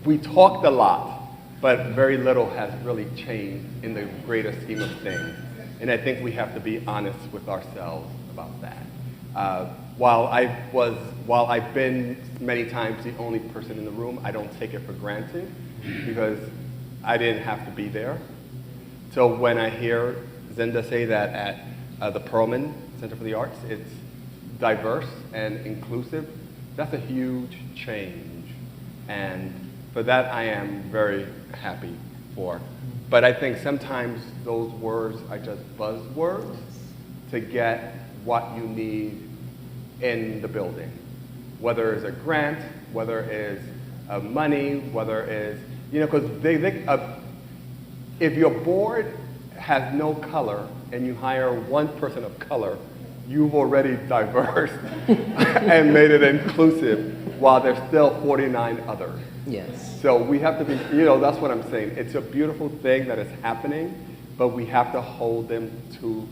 A: we talked a lot, but very little has really changed in the greater scheme of things. And I think we have to be honest with ourselves about that. While I've been many times the only person in the room, I don't take it for granted because I didn't have to be there. So when I hear Zinda say that at the Perlman Center for the Arts, it's diverse and inclusive, that's a huge change. And for that, I am very happy for. But I think sometimes those words are just buzzwords to get what you need in the building. Whether it's a grant, whether it's money, whether it's, because if your board has no color and you hire one person of color, you've already diverse and made it inclusive while there's still 49 others.
C: Yes.
A: So we have to be, that's what I'm saying. It's a beautiful thing that is happening, but we have to hold them to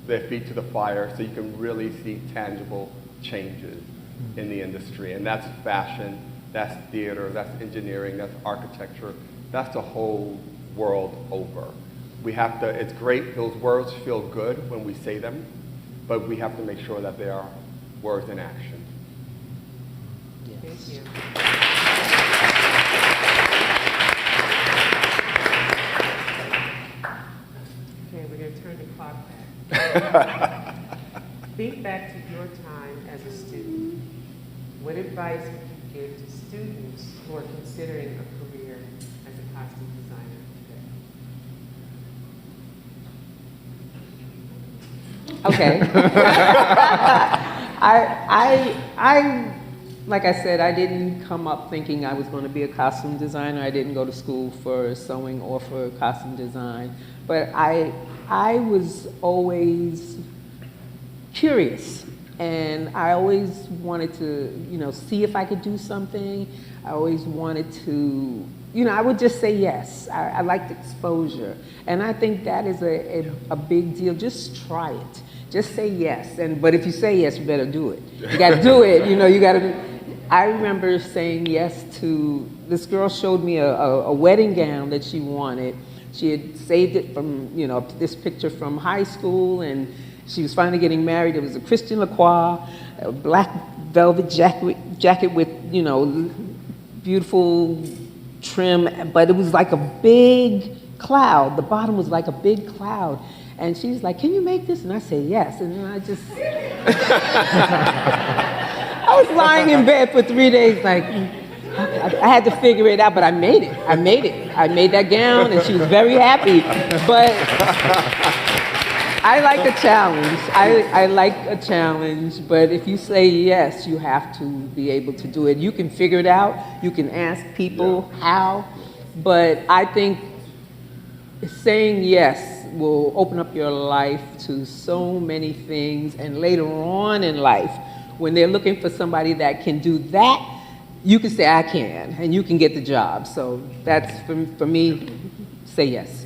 A: their feet to the fire so you can really see tangible changes in the industry. And that's fashion, that's theater, that's engineering, that's architecture, that's the whole world over. We have to, it's great, those words feel good when we say them, but we have to make sure that they are words in action.
C: Yes.
B: Thank you. Okay, we're going to turn the clock back. Think back to your time as a student. What advice would you give to students who are considering a career as a costume designer today?
C: Okay. I, like I said, I didn't come up thinking I was going to be a costume designer. I didn't go to school for sewing or for costume design. But I was always curious, and I always wanted to, see if I could do something. I always wanted to, I would just say yes. I liked exposure, and I think that is a big deal. Just try it. Just say yes. But if you say yes, you better do it. You got to do it. You got to. I remember saying yes to this girl. Showed me a wedding gown that she wanted. She had saved it from, this picture from high school, and she was finally getting married. It was a Christian Lacroix, a black velvet jacket with, beautiful trim, but it was like a big cloud. The bottom was like a big cloud. And she's like, "Can you make this?" And I said, "Yes." And then I was lying in bed for 3 days, like, I had to figure it out, but I made it. I made that gown, and she was very happy. But I like a challenge. I like a challenge, but if you say yes, you have to be able to do it. You can figure it out. You can ask people how, but I think saying yes will open up your life to so many things, and later on in life, when they're looking for somebody that can do that, you can say, "I can," and you can get the job. So that's, for me, say yes.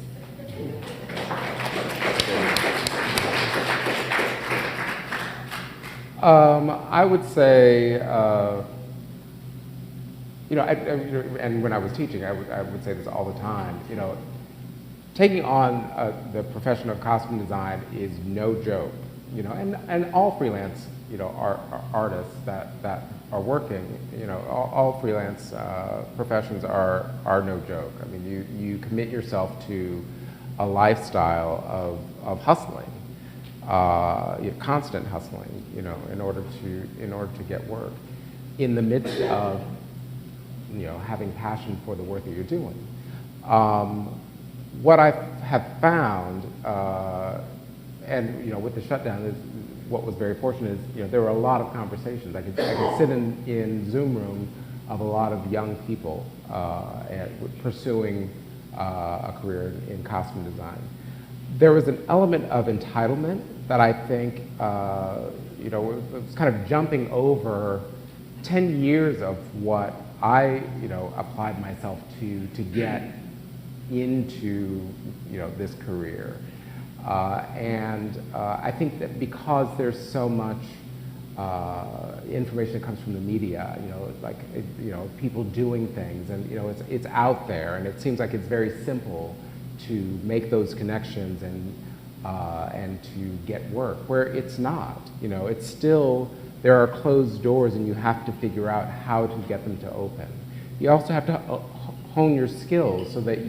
D: I would say, and when I was teaching, I would say this all the time, taking on the profession of costume design is no joke, and all freelance, artists that are working, all freelance professions are no joke. I mean, you commit yourself to a lifestyle of hustling, constant hustling, in order to get work, in the midst of, having passion for the work that you're doing. What I have found, and with the shutdown, is what was very fortunate is there were a lot of conversations. I could sit in Zoom rooms of a lot of young people pursuing a career in costume design. There was an element of entitlement that I think it was kind of jumping over 10 years of what I, applied myself to get into, this career. And I think that because there's so much information that comes from the media, people doing things, and it's out there, and it seems like it's very simple to make those connections and to get work, where it's not. It's still, there are closed doors, and you have to figure out how to get them to open. You also have to hone your skills so that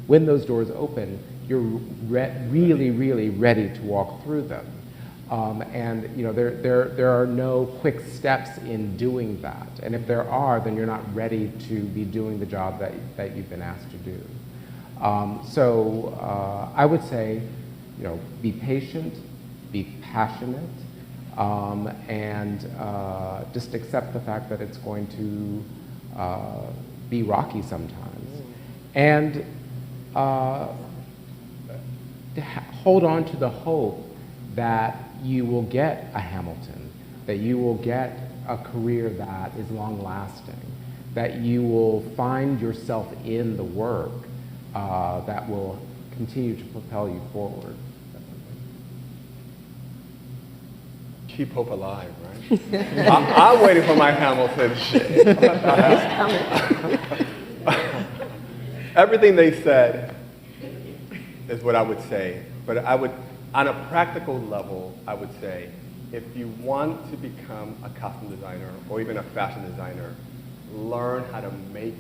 D: when those doors open, you're really, really ready to walk through them. And there are no quick steps in doing that. And if there are, then you're not ready to be doing the job that you've been asked to do. So I would say, be patient, be passionate, and just accept the fact that it's going to be rocky sometimes. And hold on to the hope that you will get a Hamilton, that you will get a career that is long-lasting, that you will find yourself in the work that will continue to propel you forward.
A: Keep hope alive, right? I'm waiting for my Hamilton shit. Everything they said is what I would say, but I would, on a practical level, I would say, if you want to become a costume designer or even a fashion designer, learn how to make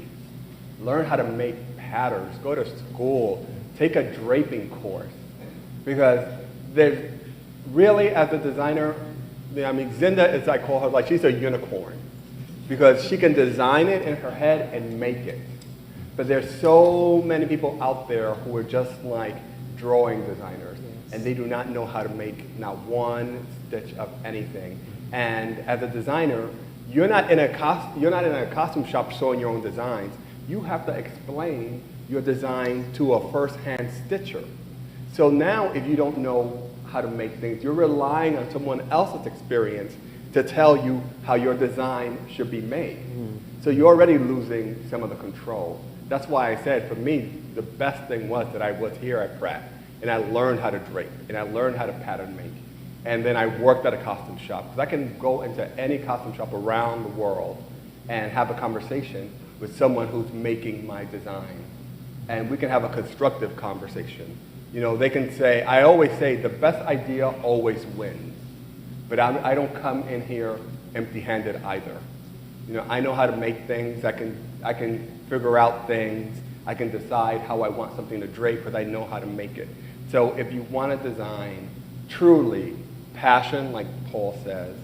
A: patterns, go to school, take a draping course, because there's really, as a designer, Zinda is, I call her, like, she's a unicorn, because she can design it in her head and make it. But there's so many people out there who are just like drawing designers, and they do not know how to make not one stitch of anything. And as a designer, you're not in a costume shop showing your own designs. You have to explain your design to a first-hand stitcher. So now, if you don't know how to make things, you're relying on someone else's experience to tell you how your design should be made. So you're already losing some of the control. That's why I said, for me, the best thing was that I was here at Pratt, and I learned how to drape, and I learned how to pattern make. And then I worked at a costume shop, because I can go into any costume shop around the world and have a conversation with someone who's making my design. And we can have a constructive conversation. They can say, I always say, the best idea always wins. But I don't come in here empty-handed either. I know how to make things. I can figure out things. I can decide how I want something to drape because I know how to make it. So if you want to design truly, passion, like Paul says,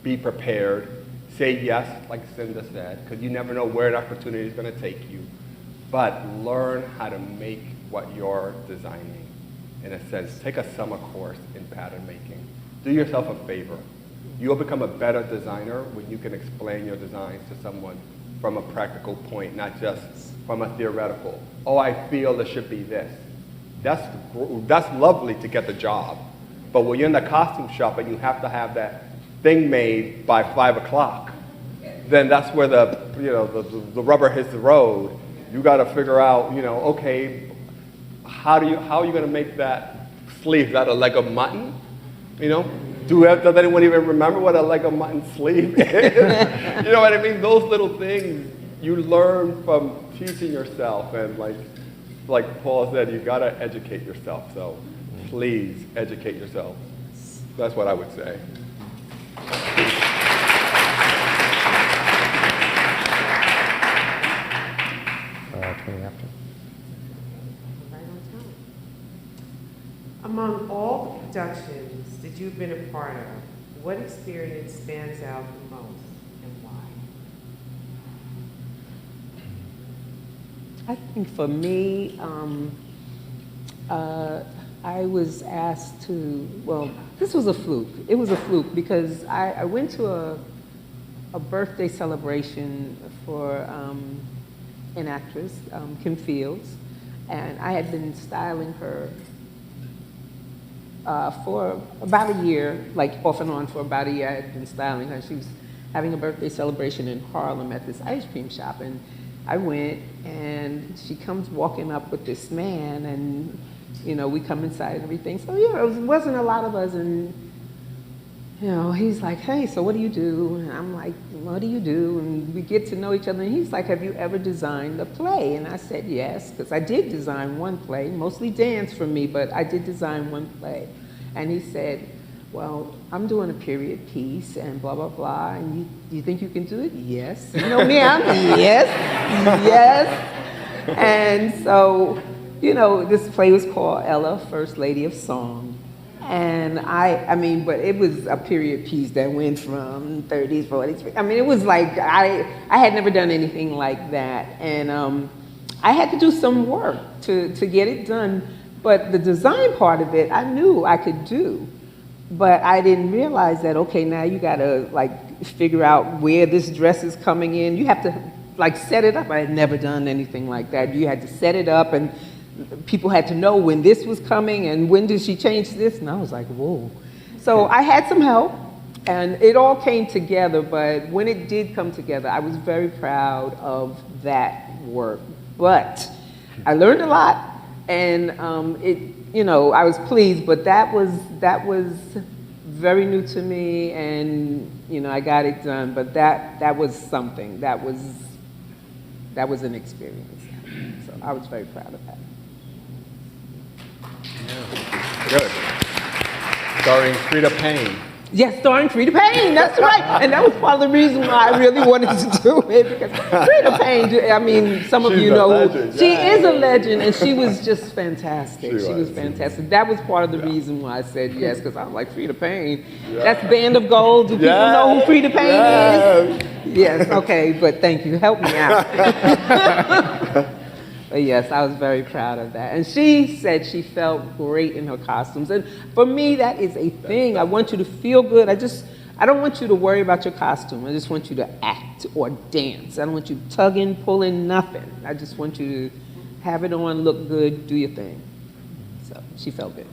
A: be prepared, say yes, like Zinda said, because you never know where an opportunity is going to take you. But learn how to make what you're designing. In a sense, take a summer course in pattern making. Do yourself a favor. You'll become a better designer when you can explain your designs to someone from a practical point, not just from a theoretical. Oh, I feel it should be this. That's lovely to get the job. But when you're in the costume shop and you have to have that thing made by 5 o'clock, then that's where the rubber hits the road. You got to figure out, okay, how are you going to make that sleeve? Is that a leg of mutton? Does anyone even remember what a leg of mutton sleeve is? You know what I mean? Those little things you learn from teaching yourself, and like Paul said, you got to educate yourself. So please educate yourself. That's what I would say.
B: Among all the productions that you've been a part of, what experience stands out the most and why?
C: I think for me, I was asked to, this was a fluke. It was a fluke because I went to a birthday celebration for an actress, Kim Fields, and I had been styling her for about a year, like off and on for about a year. I had been styling her. She having a birthday celebration in Harlem at this ice cream shop. And I went, and she comes walking up with this man, and, you know, we come inside and everything. So, yeah, it wasn't a lot of us, and, you know, he's like, hey, so what do you do? And I'm like, what do you do? And we get to know each other, and he's like, have you ever designed a play? And I said yes, because I did design one play, mostly dance for me, but I did design one play. And he said, well, I'm doing a period piece and blah, blah, blah, and you think you can do it? Yes. You know me, I'm yes, yes. And so, you know, this play was called Ella, First Lady of Song. And I mean, but it was a period piece that went from 30s, 40s. I mean, it was like, I had never done anything like that. And I had to do some work to get it done. But the design part of it, I knew I could do. But I didn't realize that, okay, now you gotta like figure out where this dress is coming in. You have to like set it up. I had never done anything like that. You had to set it up, and people had to know when this was coming and when did she change this. And I was like, whoa. So I had some help, and it all came together. But when it did come together, I was very proud of that work. But I learned a lot, and you know, I was pleased, but that was very new to me, and you know, I got it done. But that was something. That was an experience. So I was very proud of that.
A: Yeah. Good. Starring Frida Payne.
C: Yes, starring Frida Payne, that's right. And that was part of the reason why I really wanted to do it, because Frida Payne, I mean, some of
A: She's
C: you
A: a
C: know,
A: legend.
C: she
A: Yeah.
C: is a legend, and she was just fantastic.
A: She
C: She was
A: was.
C: fantastic. That was part of the reason why I said yes, because I was like, Frida Payne, that's Band of Gold. Do people know who Frida Payne is? Yes, okay, but thank you, help me out. But yes, I was very proud of that. And she said she felt great in her costumes. And for me, that is a thing. I want you to feel good. I don't want you to worry about your costume. I just want you to act or dance. I don't want you tugging, pulling, nothing. I just want you to have it on, look good, do your thing. So she felt good.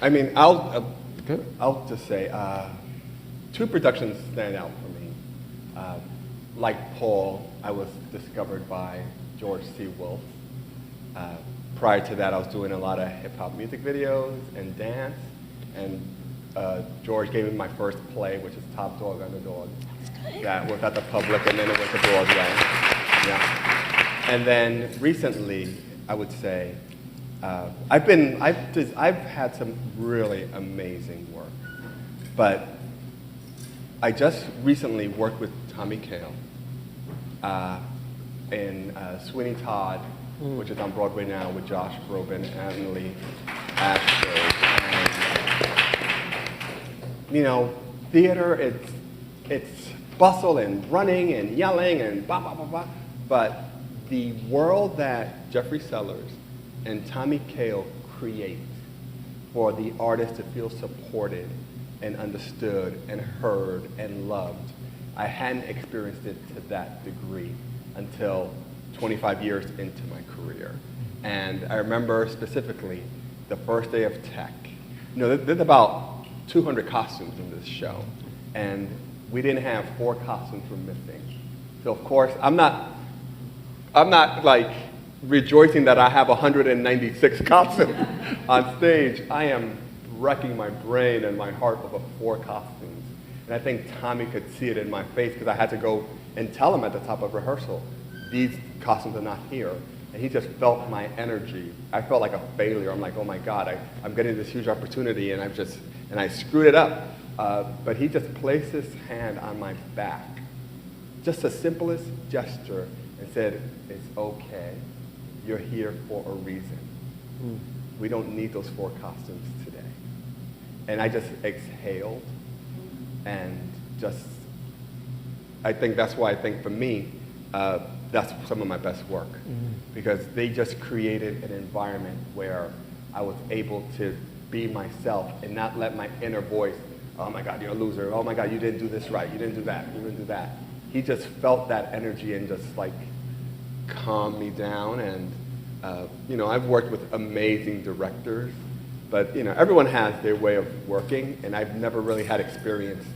A: I mean, I'll just say, two productions stand out for me. Like Paul, I was discovered by George C. Wolfe. Prior to that, I was doing a lot of hip-hop music videos and dance, and George gave me my first play, which is Top Dog, Underdog. That was at the Public, and then it went to Broadway. Yeah. And then recently, I would say, I've had some really amazing work, but I just recently worked with Tommy Kail in Sweeny Todd, which is on Broadway now with Josh Groban and Emily Ashford. And, you know, theater, it's bustle and running and yelling and blah, blah, blah, blah. But the world that Jeffrey Sellers and Tommy Kail create for the artist to feel supported and understood and heard and loved, I hadn't experienced it to that degree until 25 years into my career. And I remember specifically the first day of tech. You know, there's about 200 costumes in this show, and we didn't have 4 costumes were missing. So of course, I'm not like rejoicing that I have 196 costumes on stage. I am wrecking my brain and my heart over 4 costumes. And I think Tommy could see it in my face, because I had to go and tell him at the top of rehearsal, these costumes are not here. And he just felt my energy. I felt like a failure. I'm like, oh my God, I'm getting this huge opportunity, and I screwed it up. But he just placed his hand on my back, just the simplest gesture, and said, it's okay, you're here for a reason. We don't need those 4 costumes today. And I just exhaled, and I think that's why I think for me, that's some of my best work, because they just created an environment where I was able to be myself and not let my inner voice, oh my God, you're a loser, oh my God, you didn't do this right, you didn't do that, you didn't do that. He just felt that energy and just like calmed me down. And you know, I've worked with amazing directors, but you know, everyone has their way of working, and I've never really had experienced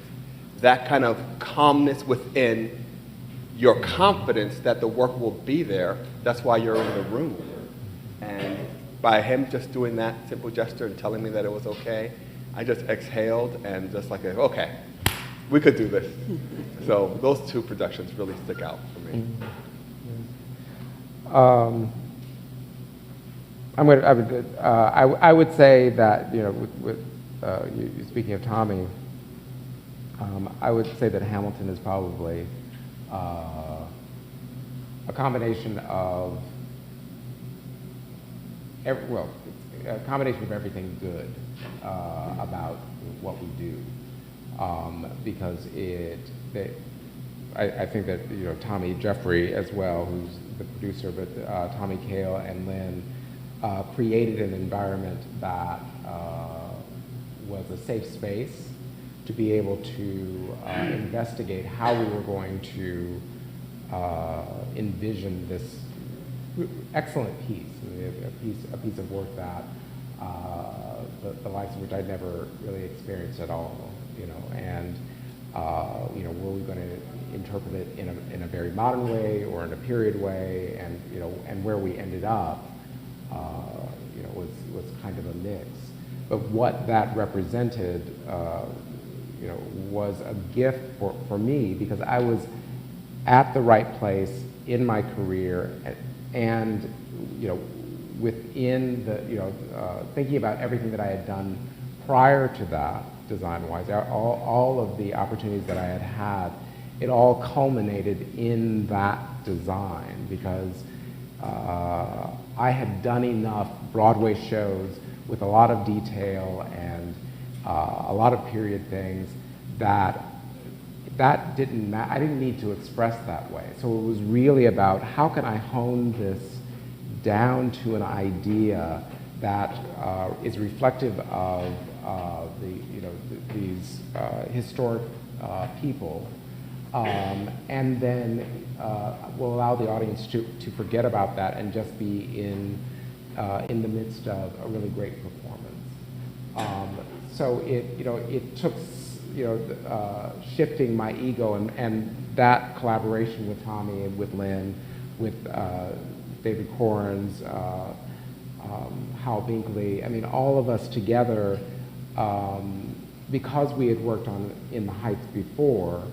A: that kind of calmness within, your confidence that the work will be there, that's why you're in the room. And by him just doing that simple gesture and telling me that it was okay, I just exhaled and just like, okay, we could do this. So those two productions really stick out for me.
D: I would say that, with you speaking of Tommy, I would say that Hamilton is probably a combination of a combination of everything good about what we do, because I think that Tommy Jeffrey as well, who's the producer, but Tommy Cale and Lynn created an environment that was a safe space to be able to investigate how we were going to envision this excellent piece, a piece of work that the likes of which I'd never really experienced at all, and were we going to interpret it in a very modern way or in a period way, and where we ended up, was kind of a mix. But what that represented, was a gift for me, because I was at the right place in my career, and within the thinking about everything that I had done prior to that, design-wise, all of the opportunities that I had had, it all culminated in that design, because I had done enough Broadway shows with a lot of detail and a lot of period things that didn't matter. I didn't need to express that way. So it was really about how can I hone this down to an idea that is reflective of these historic people, and then will allow the audience to forget about that and just be in the midst of a really great performance. So it took shifting my ego and that collaboration with Tommy and with Lynn, with David Corns, Hal Binkley. I mean, all of us together, because we had worked on In the Heights before,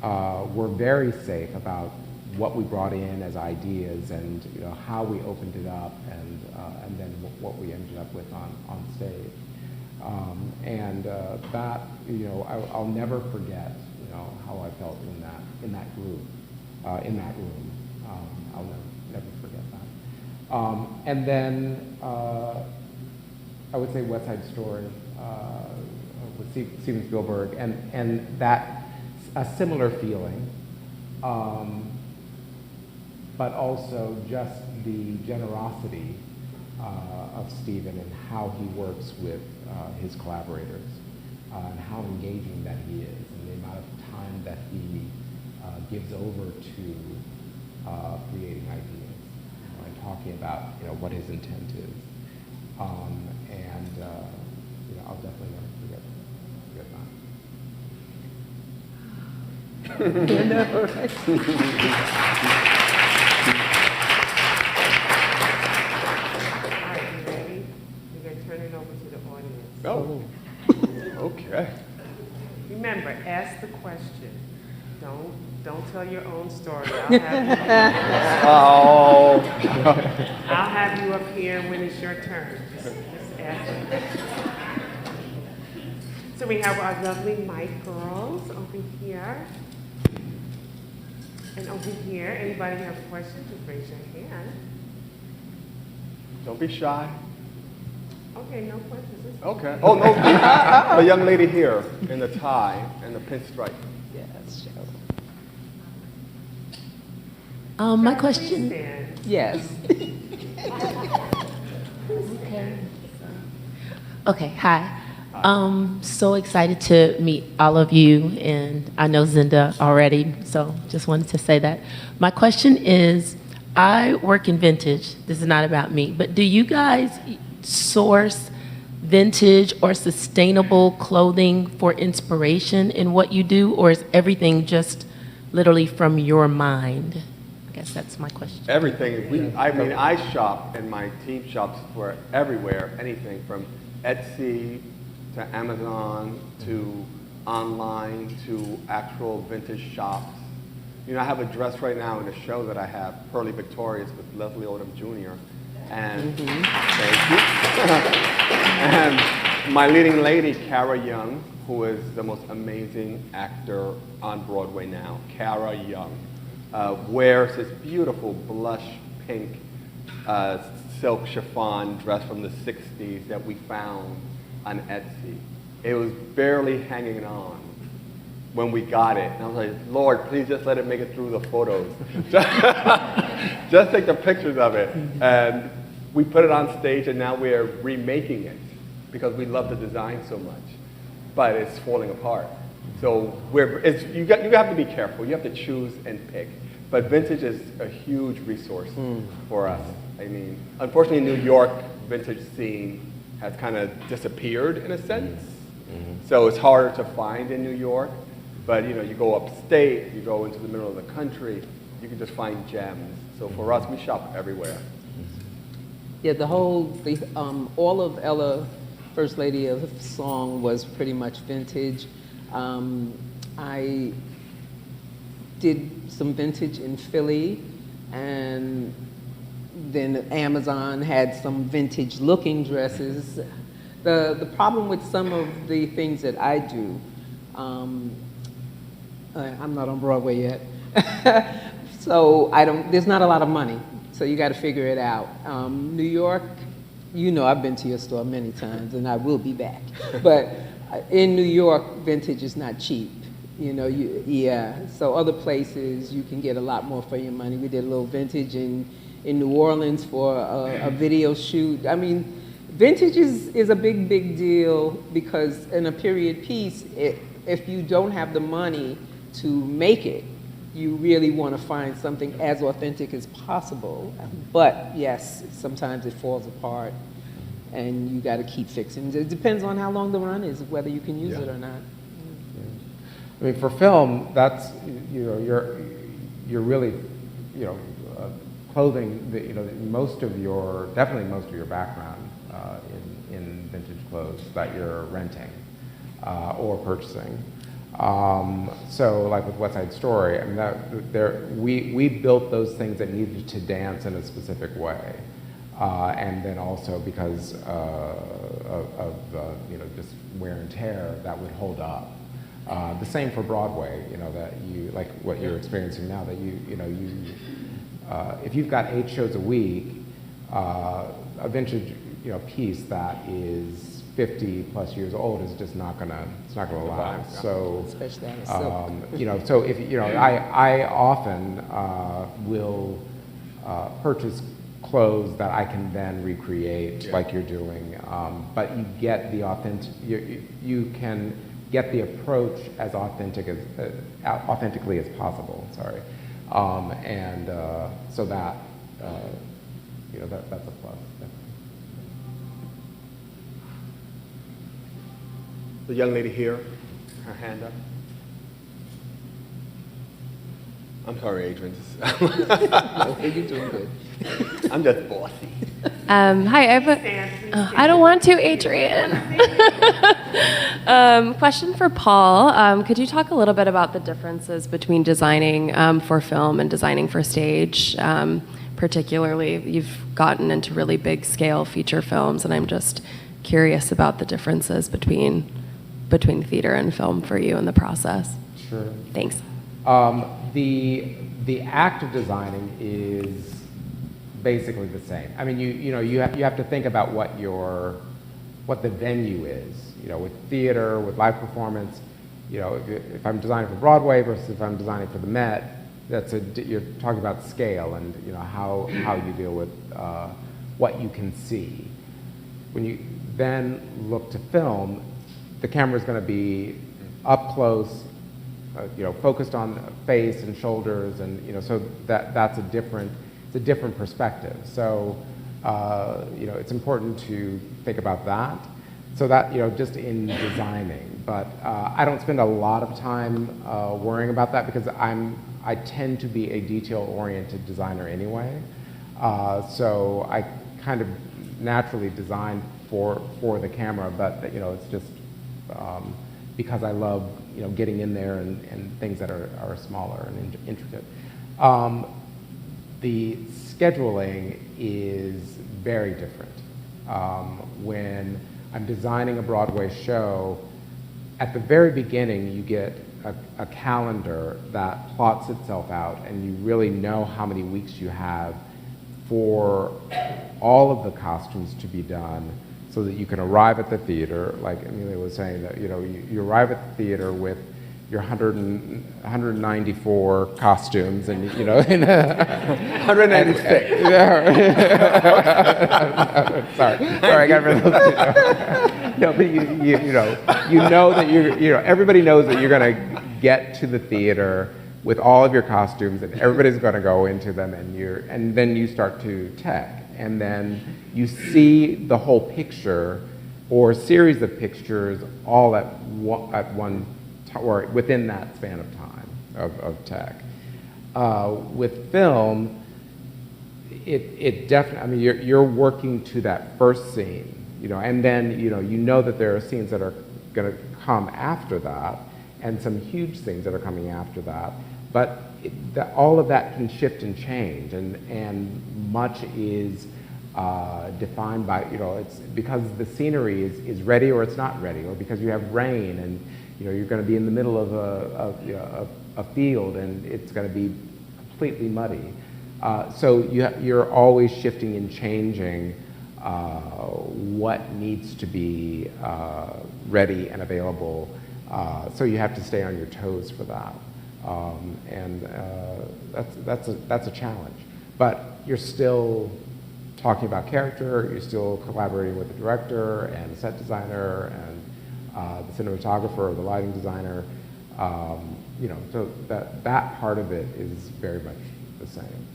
D: were very safe about what we brought in as ideas and how we opened it up and then what we ended up with on stage. That I'll never forget how I felt in that group, in that room. I'll never forget that. And then I would say West Side Story with Steven Spielberg, and that a similar feeling, but also just the generosity of Steven and how he works with his collaborators, and how engaging that he is, and the amount of time that he gives over to creating ideas, and talking about what his intent is, and I'll definitely never forget
A: Oh, okay.
B: Remember, ask the question. Don't tell your own story. I'll have you up here when it's your turn. Just ask it. So we have our lovely mic girls over here. And over here, anybody have questions, just raise your hand.
A: Don't be shy.
B: Okay, no questions.
A: Okay. Oh, no. The young lady here in the tie and the pinstripe.
C: Yes,
E: my question.
C: yes.
E: Okay, hi. So excited to meet all of you, and I know Zinda already, so just wanted to say that. My question is, I work in vintage. This is not about me, but do you guys source vintage or sustainable clothing for inspiration in what you do, or is everything just literally from your mind? I guess that's my question.
A: Everything. I shop, and my team shops for everywhere. Anything from Etsy to Amazon to online to actual vintage shops. You know, I have a dress right now in a show that I have, Pearly Victorious with Leslie Odom Jr. And thank you. And my leading lady, Cara Young, who is the most amazing actor on Broadway now, Cara Young, wears this beautiful blush pink silk chiffon dress from the 60s that we found on Etsy. It was barely hanging on when we got it. And I was like, Lord, please just let it make it through the photos. Just take the pictures of it. And we put it on stage, and now we're remaking it because we love the design so much. But it's falling apart. So you have to be careful. You have to choose and pick. But vintage is a huge resource for us. I mean, unfortunately, New York vintage scene has kind of disappeared in a sense. So it's harder to find in New York. But you know, you go upstate, you go into the middle of the country, you can just find gems. So for us, we shop everywhere.
C: Yeah, all of Ella, First Lady of Song, was pretty much vintage. I did some vintage in Philly, and then Amazon had some vintage looking dresses. The problem with some of the things that I do, I'm not on Broadway yet, so there's not a lot of money, so you got to figure it out. New York, you know, I've been to your store many times, and I will be back. But in New York, vintage is not cheap. You know, so other places you can get a lot more for your money. We did a little vintage in New Orleans for a video shoot. I mean, vintage is a big, big deal because in a period piece, if you don't have the money to make it, you really want to find something as authentic as possible. But yes, sometimes it falls apart and you got to keep fixing. It depends on how long the run is, whether you can use it or not.
D: I mean, for film, that's, you know, you're really, you know, clothing, definitely most of your background in vintage clothes that you're renting or purchasing. So, like with West Side Story, I mean, we built those things that needed to dance in a specific way, and then also because of just wear and tear, that would hold up. The same for Broadway, you know, that you, like what you're experiencing now, that if you've got 8 shows a week, a vintage, piece that is 50 plus years old is just not gonna last. So,
C: especially on a silk.
D: So if, I often will purchase clothes that I can then recreate like you're doing, but you get the you can get the approach as authentically as possible. Sorry, and so that that's a plus.
A: The young lady here, her hand up. I'm sorry, Adrienne.
C: You're doing good.
A: I'm just bossy.
F: Hi, I don't want to, Adrienne. Question for Paul. Could you talk a little bit about the differences between designing for film and designing for stage? Particularly, you've gotten into really big scale feature films, and I'm just curious about the differences between theater and film for you in the process.
D: Sure.
F: Thanks.
D: The act of designing is basically the same. I mean, you have to think about what the venue is. With theater, with live performance, if I'm designing for Broadway versus if I'm designing for the Met, you're talking about scale and how you deal with what you can see. When you then look to film, the camera is going to be up close, focused on face and shoulders, and so that's a different perspective. So it's important to think about that. So that, just in designing. But I don't spend a lot of time worrying about that because I tend to be a detail-oriented designer anyway. So I kind of naturally design for the camera, but it's just because I love getting in there and things that are smaller and intricate. The scheduling is very different. When I'm designing a Broadway show, at the very beginning you get a calendar that plots itself out, and you really know how many weeks you have for all of the costumes to be done, so that you can arrive at the theater, like Emilio was saying, that you arrive at the theater with your 194 costumes, and
A: 196.
D: Sorry, I got rid of those. No, but you know that everybody knows that you're going to get to the theater with all of your costumes, and everybody's going to go into them, and then you start to tech, and then you see the whole picture or series of pictures all at one or within that span of time of tech. With film, it definitely, I mean, you're working to that first scene, and then you know that there are scenes that are going to come after that, and some huge things that are coming after that. But all of that can shift and change, and much is defined by, it's because the scenery is ready or it's not ready, or because you have rain and you're going to be in the middle of a field and it's going to be completely muddy. So you're always shifting and changing what needs to be ready and available. So you have to stay on your toes for that. That's a challenge. But you're still talking about character, you're still collaborating with the director and the set designer and the cinematographer or the lighting designer. So that part of it is very much the same.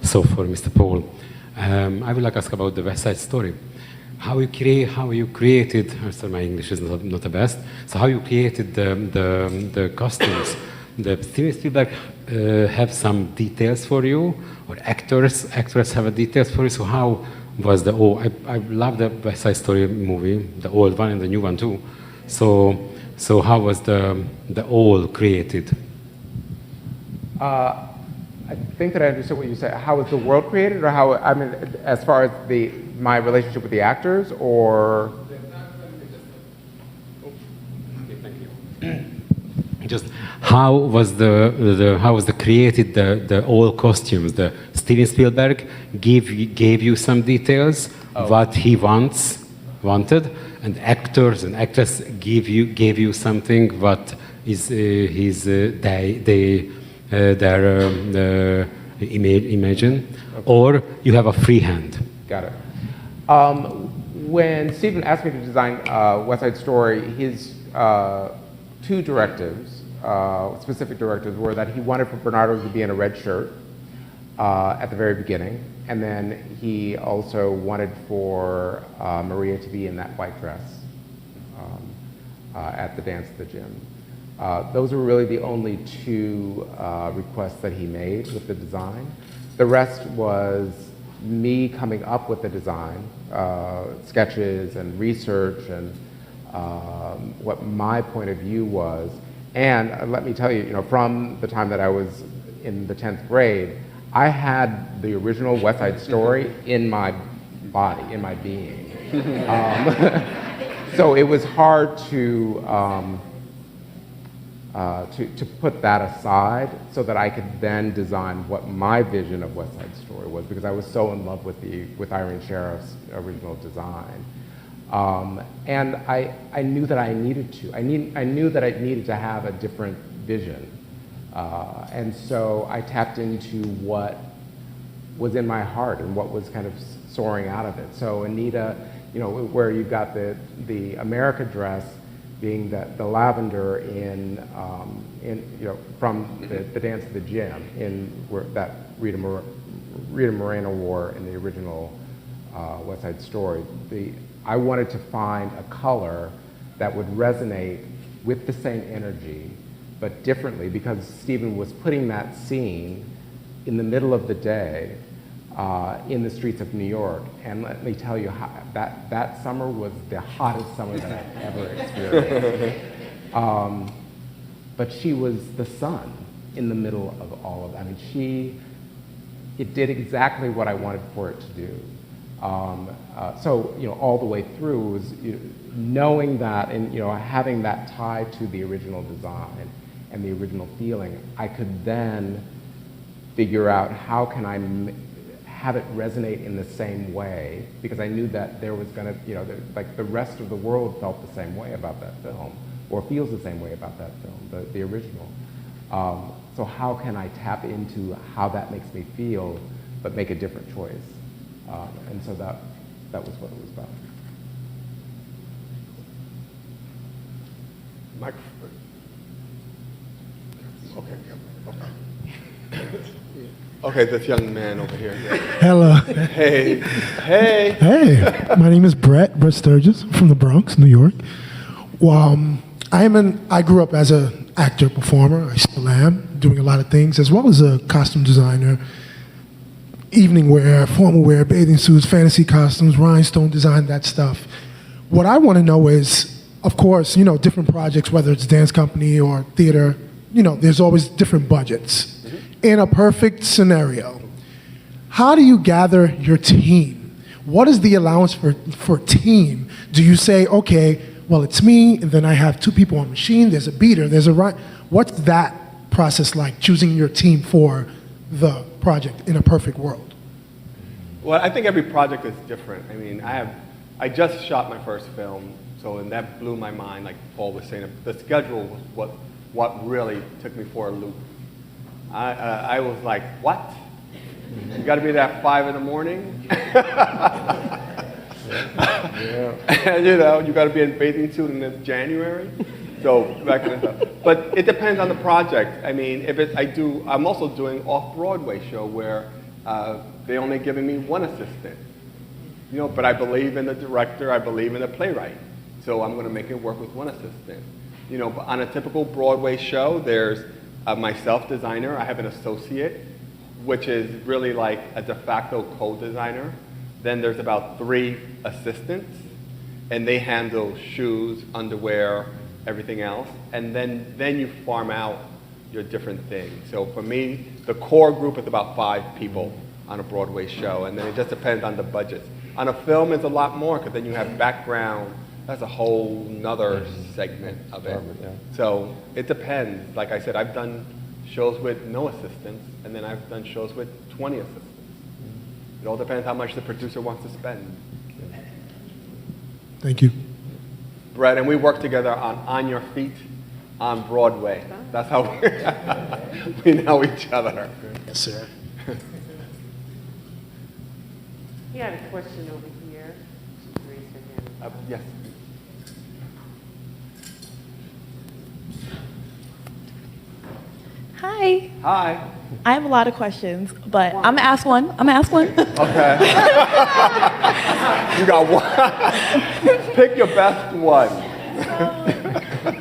G: So for Mr. Paul, I would like to ask about the West Side Story. How you created, sorry, my English is not the best, so how you created the costumes. The Steven Spielberg have some details for you, or actors have a details for you, so how was I love the West Side Story movie, the old one and the new one too, so how was the all created?
D: I think that I understood what you said. How was the world created, or how? I mean, as far as my relationship with the actors, or?
G: Okay, thank you. Just how was the created the all costumes? The Steven Spielberg gave you some details what he wanted, and actors and actresses gave you something what is their imagine, or you have a free hand.
D: Got it. When Steven asked me to design West Side Story, his two directives, specific directives, were that he wanted for Bernardo to be in a red shirt at the very beginning, and then he also wanted for Maria to be in that white dress at the dance at the gym. Those were really the only two requests that he made with the design. The rest was me coming up with the design, sketches and research and what my point of view was. And let me tell you, from the time that I was in the 10th grade, I had the original West Side Story in my body, in my being. So it was hard to put that aside so that I could then design what my vision of West Side Story was, because I was so in love with Irene Sheriff's original design. And I knew that I needed to. I knew that I needed to have a different vision. And so I tapped into what was in my heart and what was kind of soaring out of it. So Anita, where you got the America dress, being that the lavender from the dance of the gym that Rita Moreno wore in the original West Side Story. I wanted to find a color that would resonate with the same energy, but differently, because Stephen was putting that scene in the middle of the day in the streets of New York. And let me tell you, that summer was the hottest summer that I've ever experienced. But she was the sun in the middle of all of that. I mean, it did exactly what I wanted for it to do. So, all the way through was knowing that and, having that tie to the original design and the original feeling, I could then figure out how can I have it resonate in the same way, because I knew that there was going to, like the rest of the world felt the same way about that film, or feels the same way about that film, the original. So how can I tap into how that makes me feel, but make a different choice? And so that was what it was about.
A: Microphone. Okay, this young man over here. Yeah.
H: Hello.
A: Hey.
H: Hey, my name is Brett Sturgis from the Bronx, New York. Well, I grew up as an actor, performer. I still am, doing a lot of things, as well as a costume designer, evening wear, formal wear, bathing suits, fantasy costumes, rhinestone design, that stuff. What I want to know is, of course, different projects, whether it's dance company or theater, there's always different budgets. In a perfect scenario, how do you gather your team? What is the allowance for team? Do you say, okay, well, it's me, and then I have 2 people on machine, there's a beater, there's a right? What's that process like, choosing your team for the project in a perfect world?
A: Well, I think every project is different. I mean, I just shot my first film, and that blew my mind, like Paul was saying. The schedule was what really took me for a loop. I was like, what? You got to be there at 5 in the morning? And, you got to be in bathing suit and it's January? So that kind of stuff. But it depends on the project. I mean, I'm also doing off-Broadway show where they're only giving me 1 assistant. But I believe in the director, I believe in the playwright. So I'm going to make it work with 1 assistant. But on a typical Broadway show, there's myself, designer. I have an associate, which is really like a de facto co-designer. Then there's about 3 assistants, and they handle shoes, underwear, everything else. And then you farm out your different things. So for me, the core group is about 5 people on a Broadway show, and then it just depends on the budgets. On a film, it's a lot more, because then you have background. That's a whole nother segment of it. So it depends. Like I said, I've done shows with no assistants, and then I've done shows with 20 assistants. It all depends how much the producer wants to spend.
H: Thank you.
A: Brett, and we work together on Your Feet on Broadway. That's how we know each other.
H: Yes, sir.
B: He had a question over here. She raised her hand.
A: Yes.
I: Hi.
A: Hi.
I: I have a lot of questions, but I'm gonna ask one.
A: Okay. You got one. Pick your best one.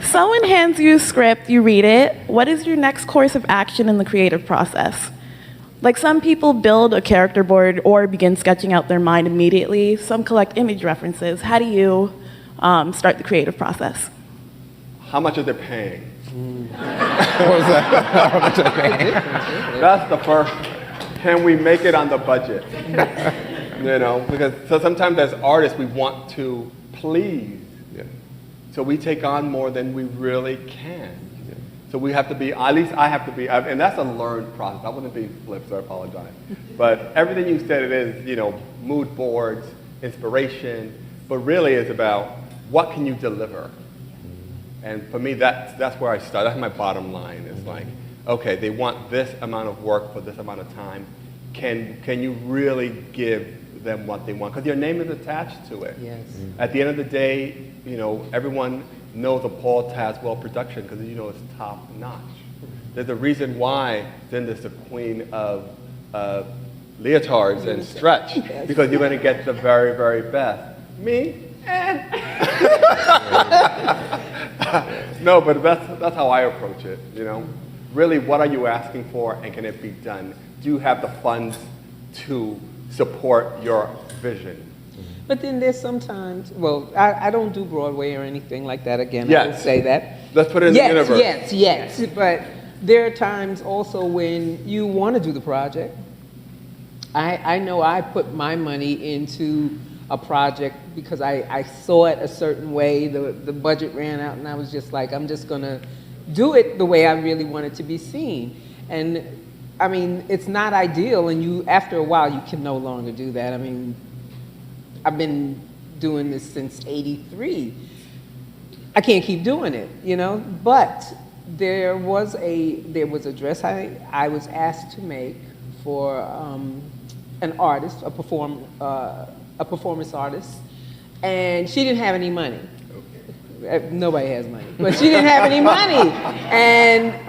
I: Someone hands you a script, you read it. What is your next course of action in the creative process? Like, some people build a character board or begin sketching out their mind immediately. Some collect image references. How do you start the creative process?
A: How much are they paying?
D: What was that? How much I pay?
A: That's the first. Can we make it on the budget? Because sometimes as artists we want to please.
D: Yeah.
A: So we take on more than we really can. Yeah. So we have to be, at least I have to be, and that's a learned process. I wouldn't be flipped, so I apologize. But everything you said, it is, mood boards, inspiration, but really it's about what can you deliver? And for me, that's where I start. That's my bottom line. It's like, okay, they want this amount of work for this amount of time. Can you really give them what they want? Because your name is attached to it.
C: Yes.
A: At the end of the day, everyone knows a Paul Tazewell production because you know it's top notch. There's a reason why Zinda's the queen of leotards and stretch, because you're going to get the very, very best. Me? No, but that's how I approach it, you know. Really, what are you asking for, and can it be done? Do you have the funds to support your vision?
C: But then there's sometimes, well, I don't do Broadway or anything like that again.
A: Yes.
C: I will say that.
A: Let's put it in the universe.
C: Yes. But there are times also when you want to do the project. I know I put my money into a project because I saw it a certain way. The budget ran out, and I was just like, I'm just going to do it the way I really want it to be seen. And I mean, it's not ideal, and after a while, you can no longer do that. I mean, I've been doing this since '83. I can't keep doing it, you know. But there was a dress I was asked to make for an artist, a performance artist, and she didn't have any money. Okay. Nobody has money, but she didn't have any money.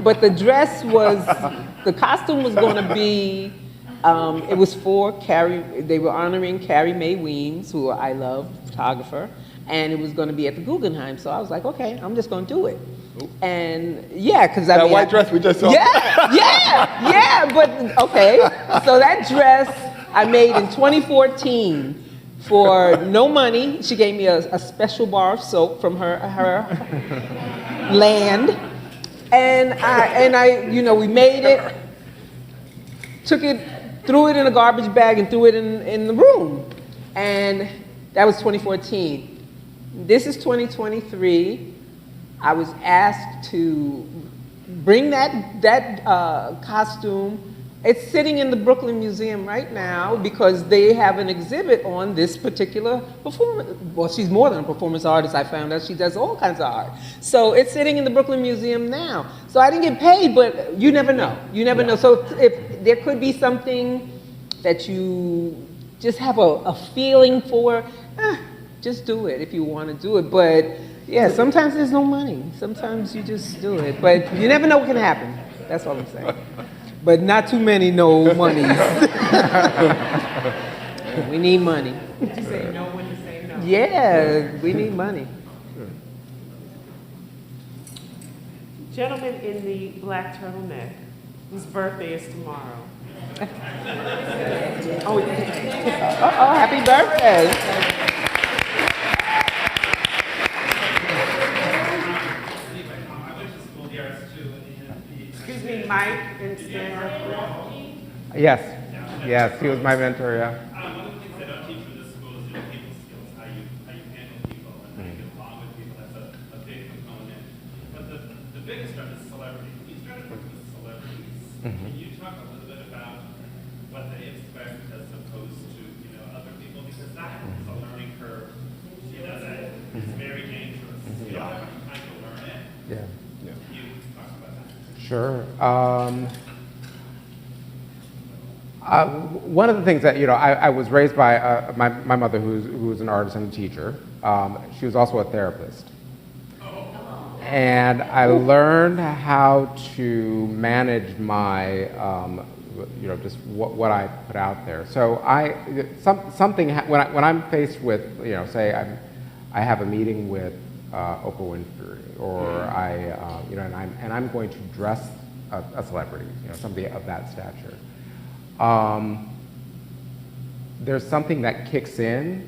C: But the dress the costume was going to be. It was for Carrie, they were honoring Carrie Mae Weems, who I love, photographer, and it was going to be at the Guggenheim. So I was like, okay, I'm just going to do it. Ooh. And yeah, because I mean,
A: white dress we just saw.
C: Yeah, but okay. So that dress I made in 2014 for no money. She gave me a special bar of soap from her land, and I, you know, we made it, took it, threw it in a garbage bag and threw it in the room. And that was 2014. This is 2023. I was asked to bring that costume. It's sitting in the Brooklyn Museum right now because they have an exhibit on this particular performance. Well, she's more than a performance artist, I found out. She does all kinds of art. So it's sitting in the Brooklyn Museum now. So I didn't get paid, but you never know. You never know. So if there could be something that you just have a feeling for, just do it if you want to do it. But yeah, sometimes there's no money. Sometimes you just do it. But you never know what can happen. That's all I'm saying. But not too many no monies. We need money.
B: Did you say no when you say no?
C: Yeah, we need money.
B: Gentleman in the black turtleneck, whose birthday is tomorrow.
C: Happy birthday.
B: Excuse me, Mike and Stan.
D: Yes, he was my mentor, yeah.
J: One of the things they don't teach in this school is people skills, how you handle people and how you get along with people. That's a big component. But the biggest one is celebrity. You started working with celebrities. Can you talk a little bit about what they expect as opposed to other people? Because that is a learning curve. That is very dangerous. You don't have time to learn it.
D: Yeah.
J: You talk about that.
D: Sure. One of the things that, I was raised by my mother, who was an artist and a teacher. She was also a therapist. And I learned how to manage my, just what I put out there. So when I'm faced with, say I have a meeting with Oprah Winfrey, or and I'm going to dress a celebrity, somebody of that stature. There's something that kicks in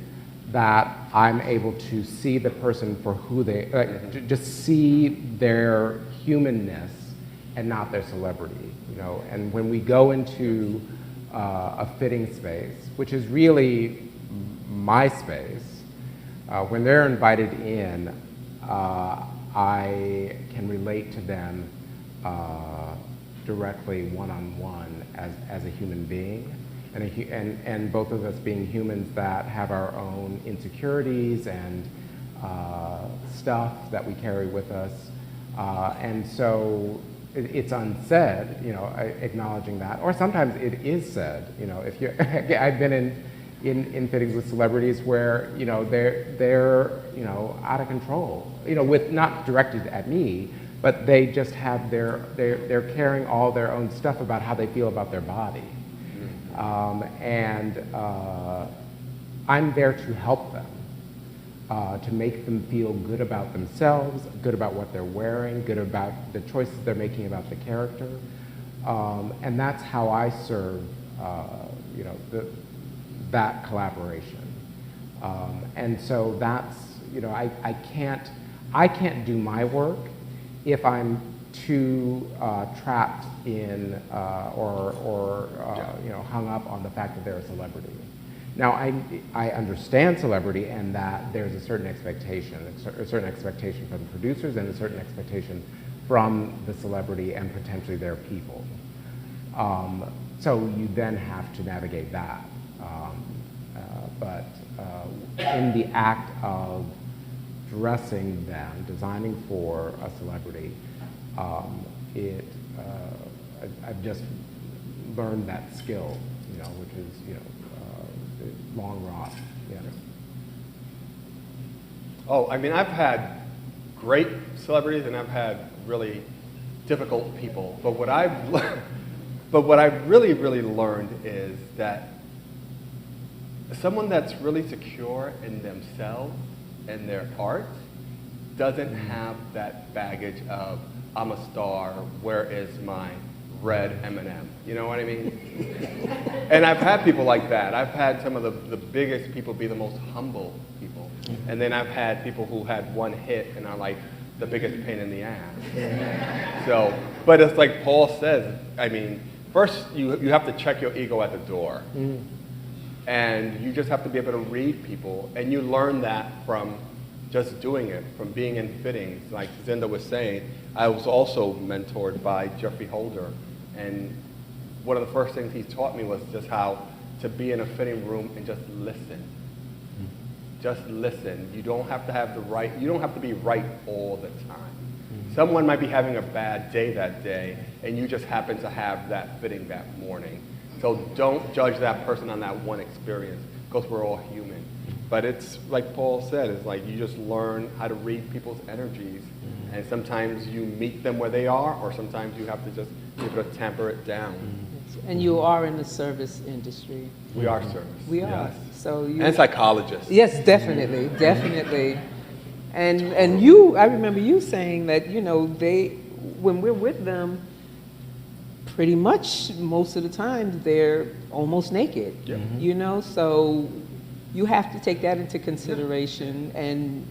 D: that I'm able to see the person for who they, just see their humanness and not their celebrity, And when we go into a fitting space, which is really my space, when they're invited in, I can relate to them directly one-on-one as a human being, and both of us being humans that have our own insecurities and stuff that we carry with us, and so it's unsaid, acknowledging that, or sometimes it is said. If you, I've been in, in fittings with celebrities where, you know, they're you know, out of control, you know, with not directed at me, but they just have they're carrying all their own stuff about how they feel about their body. I'm there to help them, to make them feel good about themselves, good about what they're wearing, good about the choices they're making about the character. And that's how I serve, you know, that collaboration. And so that's, you know, I can't do my work if I'm too trapped in or you know, hung up on the fact that they're a celebrity. Now, I understand celebrity and that there's a certain expectation from the producers and a certain expectation from the celebrity and potentially their people. So you then have to navigate that. But in the act of dressing them, designing for a celebrity, I've just learned that skill, you know, which is, you know, long rod. Yeah.
A: Oh, I mean, I've had great celebrities and I've had really difficult people. But what I've really, really learned is that someone that's really secure in themselves and their art doesn't have that baggage of, I'm a star, where is my red M&M? You know what I mean? And I've had people like that. I've had some of the biggest people be the most humble people. And then I've had people who had one hit and are like the biggest pain in the ass. So, but it's like Paul says, I mean, first you have to check your ego at the door. And you just have to be able to read people. And you learn that from just doing it, from being in fittings. Like Zinda was saying, I was also mentored by Jeffrey Holder. And one of the first things he taught me was just how to be in a fitting room and just listen. Just listen. You don't have to have the right, you don't have to be right all the time. Someone might be having a bad day that day, and you just happen to have that fitting that morning. So don't judge that person on that one experience, because we're all human. But it's like Paul said, it's like you just learn how to read people's energies. And sometimes you meet them where they are, or sometimes you have to just be able to temper it down.
C: And you are in the service industry.
A: We are service.
C: We are.
A: Yes.
C: So you,
A: and psychologists.
C: Yes, definitely, definitely. And you, I remember you saying that, you know, when we're with them, pretty much most of the time they're almost naked.
A: Yeah.
C: You know, so you have to take that into consideration and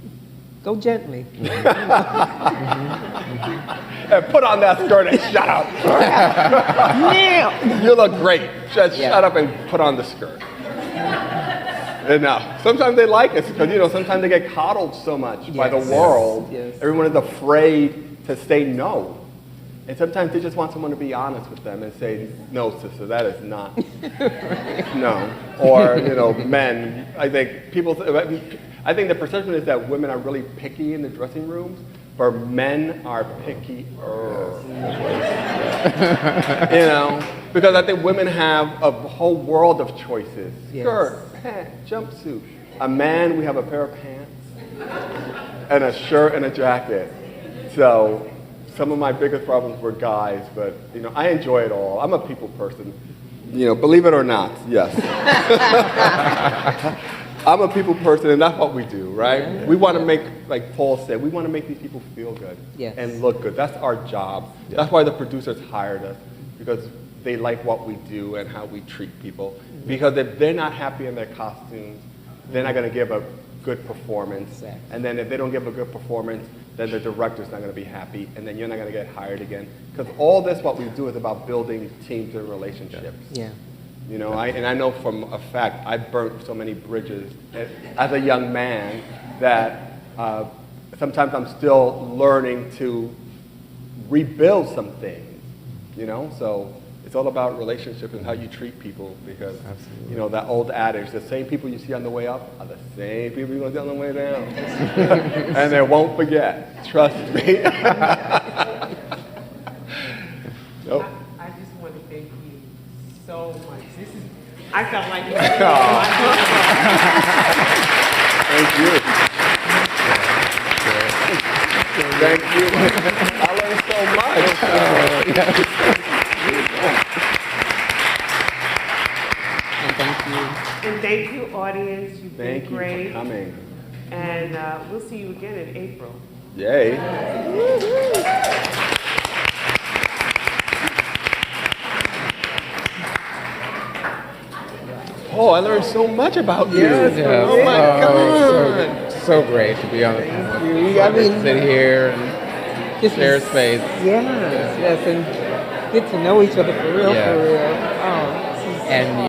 C: go gently.
A: And put on that skirt and shut up. You look great. Just shut up and put on the skirt. And now, sometimes they like us because, you know, sometimes they get coddled so much by the world. Yes. Everyone is afraid to say no. And sometimes they just want someone to be honest with them and say, no, sister, that is not. No. Or, you know, men, I think the perception is that women are really picky in the dressing rooms, but men are picky. You know, because I think women have a whole world of choices. Yes. Skirt, pant, jumpsuit. A man, we have a pair of pants and a shirt and a jacket. So some of my biggest problems were guys, but, you know, I enjoy it all. I'm a people person. You know, believe it or not, yes. I'm a people person, and that's what we do, right? Yeah. We want to make, like Paul said, we want to make these people feel good and look good. That's our job. Yeah. That's why the producers hired us, because they like what we do and how we treat people. Because if they're not happy in their costumes, they're not going to give a good performance. Exactly. And then if they don't give a good performance, then the director's not going to be happy, and then you're not going to get hired again. Because all this, what we do is about building teams and relationships. Yeah. You know, and I know from a fact, I burnt so many bridges as a young man that sometimes I'm still learning to rebuild some things, you know? So it's all about relationships and how you treat people, because, you know, that old adage, the same people you see on the way up are the same people you're going to see on the way down. And they won't forget, trust me.
B: Nope. I just want to thank you so much. I felt like
A: Thank you. Thank you. I learned so much.
B: And thank you, audience. You've been
A: Thank you
B: great.
A: for coming.
B: And we'll see you again in April.
A: Yay. Oh, I learned so much about you. Oh my God.
D: So great to be on the panel.
C: I mean,
D: Sit here and
C: this
D: share
C: is-
D: space.
C: Yes, and get to know each other for real,
D: Yeah.
C: for real. Oh, this is
D: And